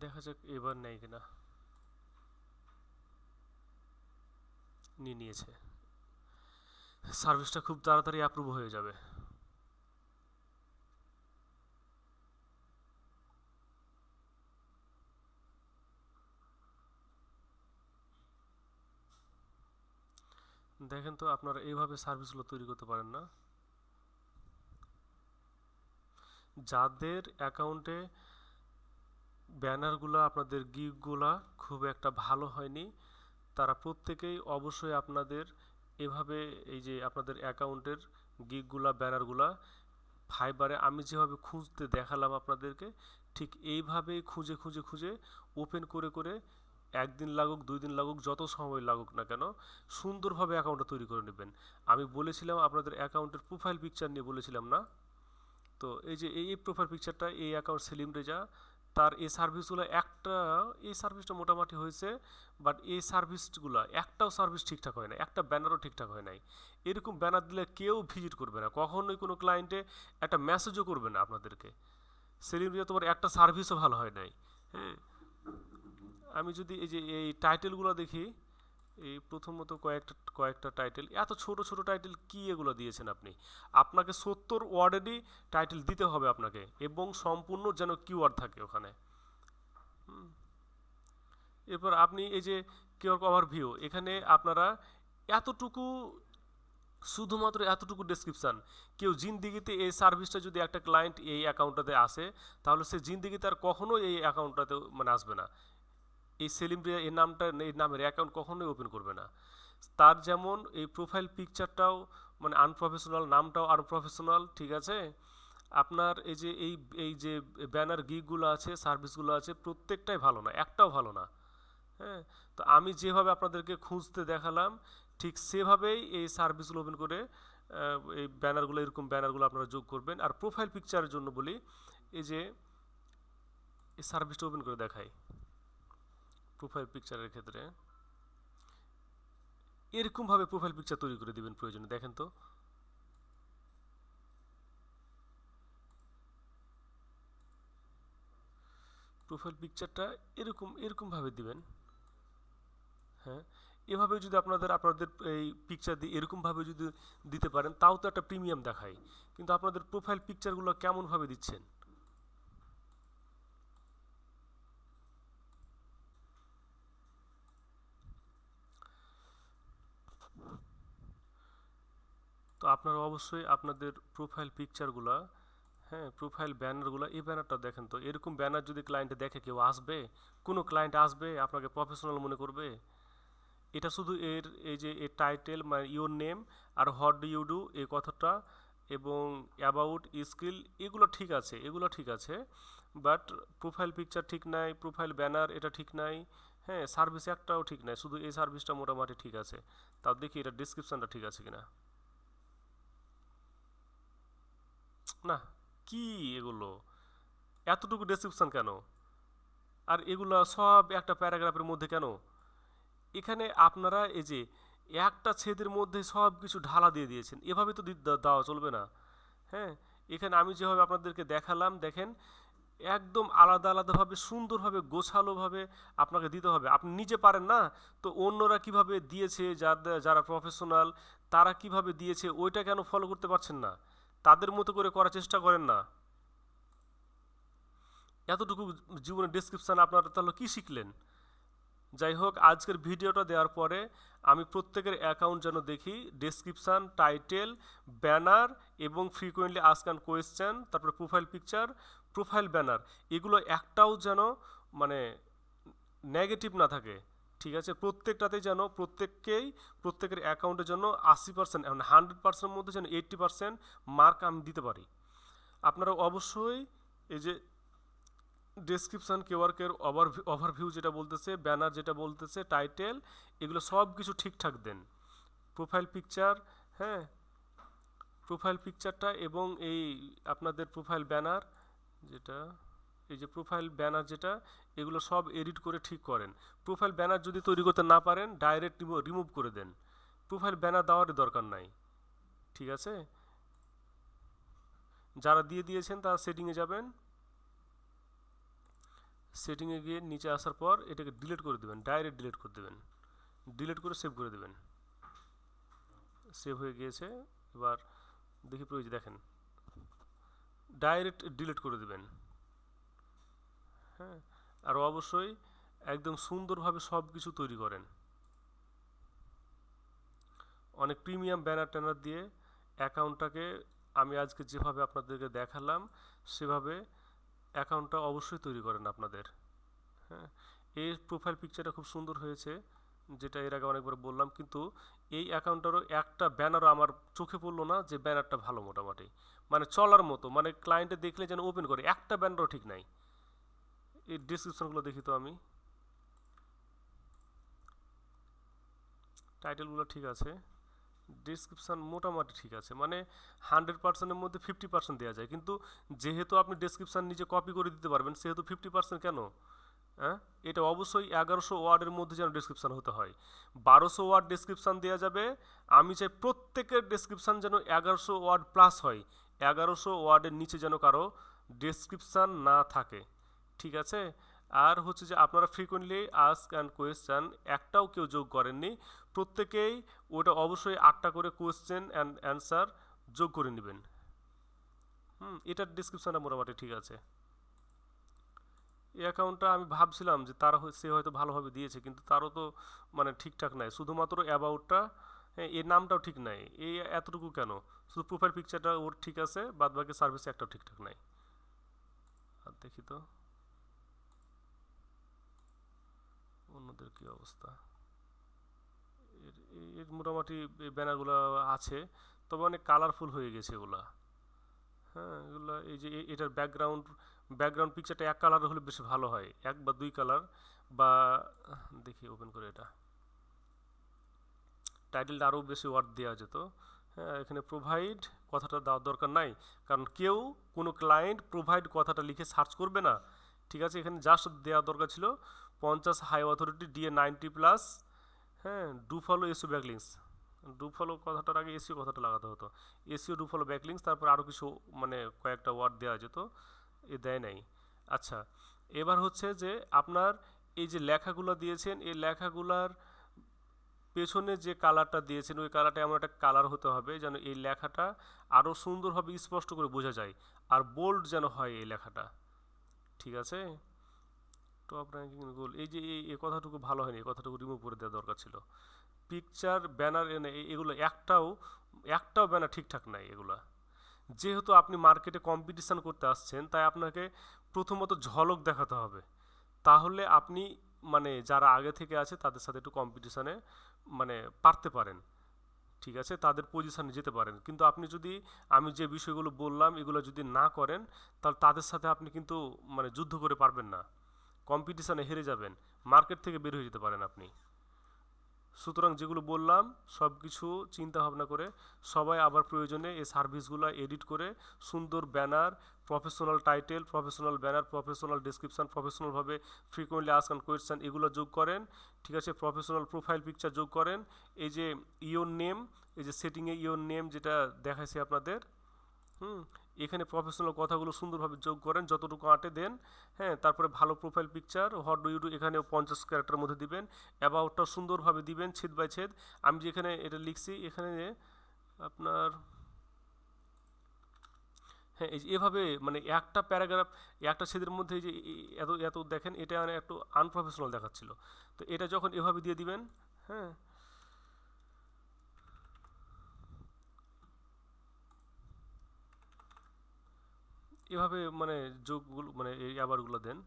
দেখা যাক এবার নেই কিনা। নিয়েছে। সার্ভিসটা খুব তাড়াতাড়ি অ্যাপ্রুভ হয়ে যাবে। দেখেন তো আপনারা এইভাবে সার্ভিসগুলো তৈরি করতে পারেন না? যাদের অ্যাকাউন্টে ব্যানারগুলো আপনাদের গিগগুলা খুব একটা ভালো হয়নি, তারা প্রত্যেকেই অবশ্যই আপনাদের এভাবে এই যে আপনাদের অ্যাকাউন্টের গিগগুলা ব্যানারগুলা ফাইবারে আমি যেভাবে খুঁজতে দেখালাম আপনাদেরকে, ঠিক এইভাবেই খুঁজে খুঁজে খুঁজে ওপেন করে করে একদিন লাগুক 2 দিন লাগুক যত সময় লাগুক না কেন সুন্দরভাবে অ্যাকাউন্টটা তৈরি করে নেবেন। আমি বলেছিলাম আপনাদের অ্যাকাউন্টের প্রোফাইল পিকচার নিয়ে বলেছিলাম না? তো এই যে এই প্রোফাইল পিকচারটা এই অ্যাকাউন্ট সেলিম রেজা, তার এই সার্ভিসগুলো একটা, এই সার্ভিসটা মোটামুটি হয়েছে, বাট এই সার্ভিসগুলো একটাও সার্ভিস ঠিকঠাক হয় না, একটা ব্যানারও ঠিকঠাক হয় নাই। এরকম ব্যানার দিলে কেউ ভিজিট করবে না, কখনোই কোনো ক্লায়েন্টে একটা মেসেজও করবে না আপনাদেরকে। সেলিম রেজা তোমার একটা সার্ভিসও ভালো হয় নাই। হ্যাঁ, আমি যদি এই যে এই টাইটেলগুলো দেখি, এই প্রথমত কয়েকটা টাইটেল, এত ছোট ছোট টাইটেল কি এগুলো দিয়েছেন আপনি? আপনাকে 70 ওয়ার্ডেরই টাইটেল দিতে হবে আপনাকে, এবং সম্পূর্ণ যেন কিওয়ার্ড থাকে ওখানে। এরপর আপনি এই যে কিওয়ার্ড ওভারভিউ, এখানে আপনারা এতটুকু, শুধুমাত্র এতটুকু ডেসক্রিপশান, কেউ জিন্দিগিতে এই সার্ভিসটা যদি একটা ক্লায়েন্ট এই অ্যাকাউন্টটাতে আসে, তাহলে সে জিন্দিগিতে আর কখনো এই অ্যাকাউন্টটাতে মানে আসবে না, এই সেলিম রিয়া এই নামটা এই নামের অ্যাকাউন্ট কখনোই ওপেন করবে না। তার যেমন এই প্রোফাইল পিকচারটাও মানে আনপ্রফেশনাল, নামটাও আনপ্রফেশনাল, ঠিক আছে? আপনার এই যে এই যে ব্যানার গিগগুলো আছে, সার্ভিসগুলো আছে, প্রত্যেকটাই ভালো না, একটাও ভালো না। হ্যাঁ, তো আমি যেভাবে আপনাদেরকে খুঁজতে দেখালাম ঠিক সেভাবেই এই সার্ভিসগুলো ওপেন করে এই ব্যানারগুলো, এরকম ব্যানারগুলো আপনারা যোগ করবেন। আর প্রোফাইল পিকচারের জন্য বলি, এই যে এই সার্ভিসটা ওপেন করে দেখাই। প্রোফাইল পিকচারের ক্ষেত্রে এরকমভাবে প্রোফাইল পিকচার তৈরি করে দিবেন প্রয়োজনে। দেখেন তো, প্রোফাইল পিকচারটা এরকমভাবে দিবেন। হ্যাঁ, এভাবে যদি আপনাদের এই পিকচার দিয়ে এরকমভাবে যদি দিতে পারেন, তাও তো একটা প্রিমিয়াম দেখায়। কিন্তু আপনাদের প্রোফাইল পিকচারগুলো কেমনভাবে দিচ্ছেন? তো আপনারা অবশ্যই আপনাদের প্রোফাইল পিকচারগুলো, হ্যাঁ, প্রোফাইল ব্যানারগুলো, এই ব্যানারটা দেখেন তো, এরকম ব্যানার যদি ক্লায়েন্টে দেখে কেউ আসবে? কোনো ক্লায়েন্ট আসবে আপনাকে প্রফেশনাল মনে করবে? এটা শুধু এই যে এর টাইটেল মানে ইওর নেম আর হোয়াট ডু ইউ ডু এই কথাটা এবং অ্যাবাউট স্কিল এগুলো ঠিক আছে, এগুলো ঠিক আছে, বাট প্রোফাইল পিকচার ঠিক নাই, প্রোফাইল ব্যানার এটা ঠিক নাই, হ্যাঁ সার্ভিস একটাও ঠিক নাই, শুধু এই সার্ভিসটা মোটামুটি ঠিক আছে। তাও দেখি এটা ডিসক্রিপশনটা ঠিক আছে কিনা। না, কি এগুলো, এতটুকু ডেসক্রিপশন কেন, আর এগুলো সব একটা প্যারাগ্রাফের মধ্যে কেন? এখানে আপনারা এই যে একটা ছেদের মধ্যে সব কিছু ঢালা দিয়ে দিয়েছেন, এভাবে তো দেওয়া চলবে না। হ্যাঁ, এখানে আমি যেভাবে আপনাদেরকে দেখালাম দেখেন, একদম আলাদা আলাদাভাবে সুন্দরভাবে গোছালোভাবে আপনাকে দিতে হবে। আপনি নিজে পারেন না, তো অন্যরা কিভাবে দিয়েছে, যারা প্রফেশনাল তারা কিভাবে দিয়েছে ওইটা কেন ফলো করতে পারছেন না? তাদের মতো করে করার চেষ্টা করেন না। এতটুকু জীবনের ডেসক্রিপশান আপনারা তাহলে কি শিখলেন? যাই হোক, আজকের ভিডিওটা দেওয়ার পরে আমি প্রত্যেকের অ্যাকাউন্ট যেন দেখি ডেসক্রিপশান, টাইটেল, ব্যানার এবং ফ্রিকোয়েন্টলি আস্ক অ্যান্ড কোয়েশ্চেন, তারপরে প্রোফাইল পিকচার, প্রোফাইল ব্যানার, এগুলো একটাও যেন মানে নেগেটিভ না থাকে। ঠিক আছে, প্রত্যেকটাতেই যেন প্রত্যেকের অ্যাকাউন্টের জন্য 80%, 100%-এর মধ্যে যেন 80% মার্ক আমি দিতে পারি। আপনারা অবশ্যই এই যে ডেসক্রিপশান, কেওয়ার্কের ওভারভিউ যেটা বলতেছে, ব্যানার যেটা বলতেছে, টাইটেল, এগুলো সব কিছু ঠিকঠাক দেন। প্রোফাইল পিকচার, হ্যাঁ প্রোফাইল পিকচারটা এবং এই আপনাদের প্রোফাইল ব্যানার যেটা, এই যে প্রোফাইল ব্যানার যেটা, এগুলো সব এডিট করে ঠিক করেন। প্রোফাইল ব্যানার যদি তৈরি করতে না পারেন ডাইরেক্ট রিমুভ করে দেন, প্রোফাইল ব্যানার দেওয়ারই দরকার নাই। ঠিক আছে, যারা দিয়েছেন তারা সেটিংয়ে যাবেন, সেটিংয়ে গিয়ে নিচে আসার পর এটাকে ডিলিট করে দেবেন, ডাইরেক্ট ডিলিট করে দেবেন, ডিলিট করে সেভ করে দেবেন। সেভ হয়ে গিয়েছে, এবার দেখি প্রয়োজন, দেখেন ডাইরেক্ট ডিলিট করে দেবেন। হ্যাঁ, আর অবশ্যই একদম সুন্দরভাবে সব কিছু তৈরি করেন, অনেক প্রিমিয়াম ব্যানার ট্যানার দিয়ে অ্যাকাউন্টটাকে আমি আজকে যেভাবে আপনাদেরকে দেখালাম সেভাবে অ্যাকাউন্টটা অবশ্যই তৈরি করেন আপনাদের। হ্যাঁ, এই প্রোফাইল পিকচারটা খুব সুন্দর হয়েছে, যেটা এর আগে অনেকবার বললাম, কিন্তু এই অ্যাকাউন্টটারও একটা ব্যানারও আমার চোখে পড়লো না যে ব্যানারটা ভালো মোটামুটি মানে চলার মতো, মানে ক্লায়েন্টে দেখলে যেন ওপেন করে, একটা ব্যানারও ঠিক নাই। এই ডিসক্রিপশনগুলো দেখি তো আমি, টাইটেলগুলো ঠিক আছে, ডেসক্রিপশান মোটামুটি ঠিক আছে, মানে 100%-এর মধ্যে 50% দেওয়া যায়, কিন্তু যেহেতু আপনি ডেসক্রিপশান নিজে কপি করে দিতে পারবেন সেহেতু 50% কেন? হ্যাঁ, এটা অবশ্যই 1100 ওয়ার্ডের মধ্যে যেন ডেসক্রিপশান হতে হয়। 1200 ওয়ার্ড ডেসক্রিপশান দেওয়া যাবে, আমি চাই প্রত্যেকের ডেসক্রিপশান যেন 1100 ওয়ার্ড প্লাস হয়, 1100 ওয়ার্ডের নিচে যেন কারো ডেসক্রিপশান না থাকে। ঠিক আছে, আর হচ্ছে যে আপনারা ফ্রিকোয়েন্টলি আস্ক অ্যান্ড কোয়েশ্চেন একটাও কেউ যোগ করেননি, প্রত্যেকেই ওটা অবশ্যই 8টা করে কোয়েশ্চেন অ্যান্ড অ্যান্সার যোগ করে নেবেন। এটার ডিসক্রিপশানটা মোটামুটি ঠিক আছে। এই অ্যাকাউন্টটা আমি ভাবছিলাম যে সে হয়তো ভালোভাবে দিয়েছে, কিন্তু তারও তো মানে ঠিকঠাক নাই, শুধুমাত্র অ্যাবাউটটা, হ্যাঁ এর নামটাও ঠিক নাই, এই এতটুকু কেন, শুধু প্রোফাইল পিকচারটা ওর ঠিক আছে, বাদ বাকি সার্ভিস একটাও ঠিকঠাক নাই। আর দেখি তো অন্যদের কি অবস্থা, এর এর মোটামুটি ব্যানারগুলো আছে, তবে অনেক কালারফুল হয়ে গেছে এগুলা। হ্যাঁ, এগুলো এই যে এটার ব্যাকগ্রাউন্ড পিকচারটা এক কালার হলে বেশি ভালো হয়, এক বা দুই কালার, বা দেখি ওপেন করে এটা, টাইটেলটা আরও বেশি ওয়ার্ড দেওয়া যেত। হ্যাঁ, এখানে প্রোভাইড কথাটা দেওয়ার দরকার নাই, কারণ কোনো ক্লায়েন্ট প্রোভাইড কথাটা লিখে সার্চ করবে না। ঠিক আছে, এখানে জাস্ট দেওয়া দরকার ছিল 50 হাই অথরিটি ডিএ 90+, হ্যাঁ do follow SEO backlinks, do follow কথাটার আগে এসিও কথাটা লাগাতে হতো, এসিও ডু ফলো ব্যাকলিংস, তারপর আরও কিছু মানে কয়েকটা ওয়ার্ড দেওয়া যেত, দেয় নাই। আচ্ছা, এবার হচ্ছে যে আপনার এই যে লেখাগুলো দিয়েছেন, এই লেখাগুলার পেছনে যে কালারটা দিয়েছেন ওই কালারটা এমন একটা কালার হতে হবে যেন এই লেখাটা আরও সুন্দরভাবে স্পষ্ট করে বোঝা যায়, আর বোল্ড যেন হয় এই লেখাটা। ঠিক আছে, টপ র্যাঙ্কিং গোল, এই যে এই কথাটুকু ভালো হয়নি, এই কথাটুকু রিমুভ করে দেওয়া দরকার ছিল। পিকচার ব্যানার এনে এগুলো একটাও ব্যানার ঠিকঠাক নাই এগুলা। যেহেতু আপনি মার্কেটে কম্পিটিশান করতে আসছেন তাই আপনাকে প্রথমত ঝলক দেখাতে হবে, তাহলে আপনি মানে যারা আগে থেকে আছে তাদের সাথে একটু কম্পিটিশনে মানে পারতে পারেন, ঠিক আছে, তাদের পজিশনে যেতে পারেন। কিন্তু আপনি যদি আমি যে বিষয়গুলো বললাম এগুলো যদি না করেন, তাহলে তাদের সাথে আপনি কিন্তু মানে যুদ্ধ করে পারবেন না, কম্পিটিশনে হেরে যাবেন, মার্কেট থেকে বের হয়ে যেতে পারেন আপনি। সুতরাং যেগুলো বললাম সব কিছু চিন্তা ভাবনা করে সবাই আবার প্রয়োজনে এই সার্ভিসগুলো এডিট করে সুন্দর banner, professional title, professional banner, professional description, প্রফেশনালভাবে ফ্রিকোয়েন্টলি আস্কড কোয়েশ্চেন এগুলো যোগ করেন, ঠিক আছে, প্রফেশনাল প্রোফাইল পিকচার যোগ করেন, এই যে ইওর নেম, এই যে সেটিংয়ে ইওর নেম যেটা দেখাইছি আপনাদের, হুম, এখানে প্রফেশনাল কথাগুলো সুন্দরভাবে যোগ করেন যতটুকু আঁটে দেন। হ্যাঁ, তারপরে ভালো profile picture what do you do এখানে 50 ক্যারেক্টারের মধ্যে দিবেন, অ্যাবাউটটা সুন্দরভাবে দিবেন ছেদ বাই ছেদ। আমি যেখানে এটা লিখছি এখানে আপনার, হ্যাঁ, এই যে এভাবে মানে একটা প্যারাগ্রাফ একটা ছেদের মধ্যে এই যে এত এত দেখেন, এটা মানে একটু আনপ্রফেশনাল দেখাচ্ছিল, তো এটা যখন এভাবে দিয়ে দিবেন, হ্যাঁ, এভাবে মানে যোগগুলো মানে এই আবারগুলো দেন।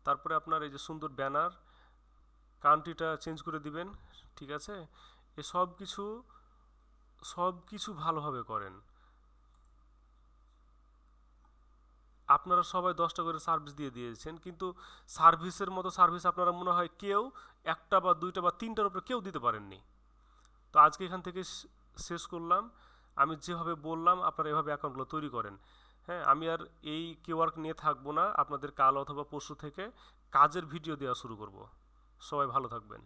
তারপরে আপনার এই যে সুন্দর ব্যানার, কান্ট্রিটা চেঞ্জ করে দিবেন, ঠিক আছে, এ সব কিছু ভালোভাবে করেন। আপনারা সবাই 10টা করে সার্ভিস দিয়ে দিয়েছেন, কিন্তু সার্ভিসের মতো সার্ভিস আপনারা মনে হয় কেউ একটা বা দুইটা বা তিনটার উপরে কেউ দিতে পারেননি। তো আজকে এখান থেকে শেষ করলাম। আমি যেভাবে বললাম আপনারা এভাবে অ্যাকাউন্টগুলো তৈরি করেন। হ্যাঁ, আমি আর এই কিওয়ার্ক নিয়ে থাকবো না, আপনাদের কাল অথবা পরশু থেকে কাজের ভিডিও দেওয়া শুরু করব। সবাই ভালো থাকবেন।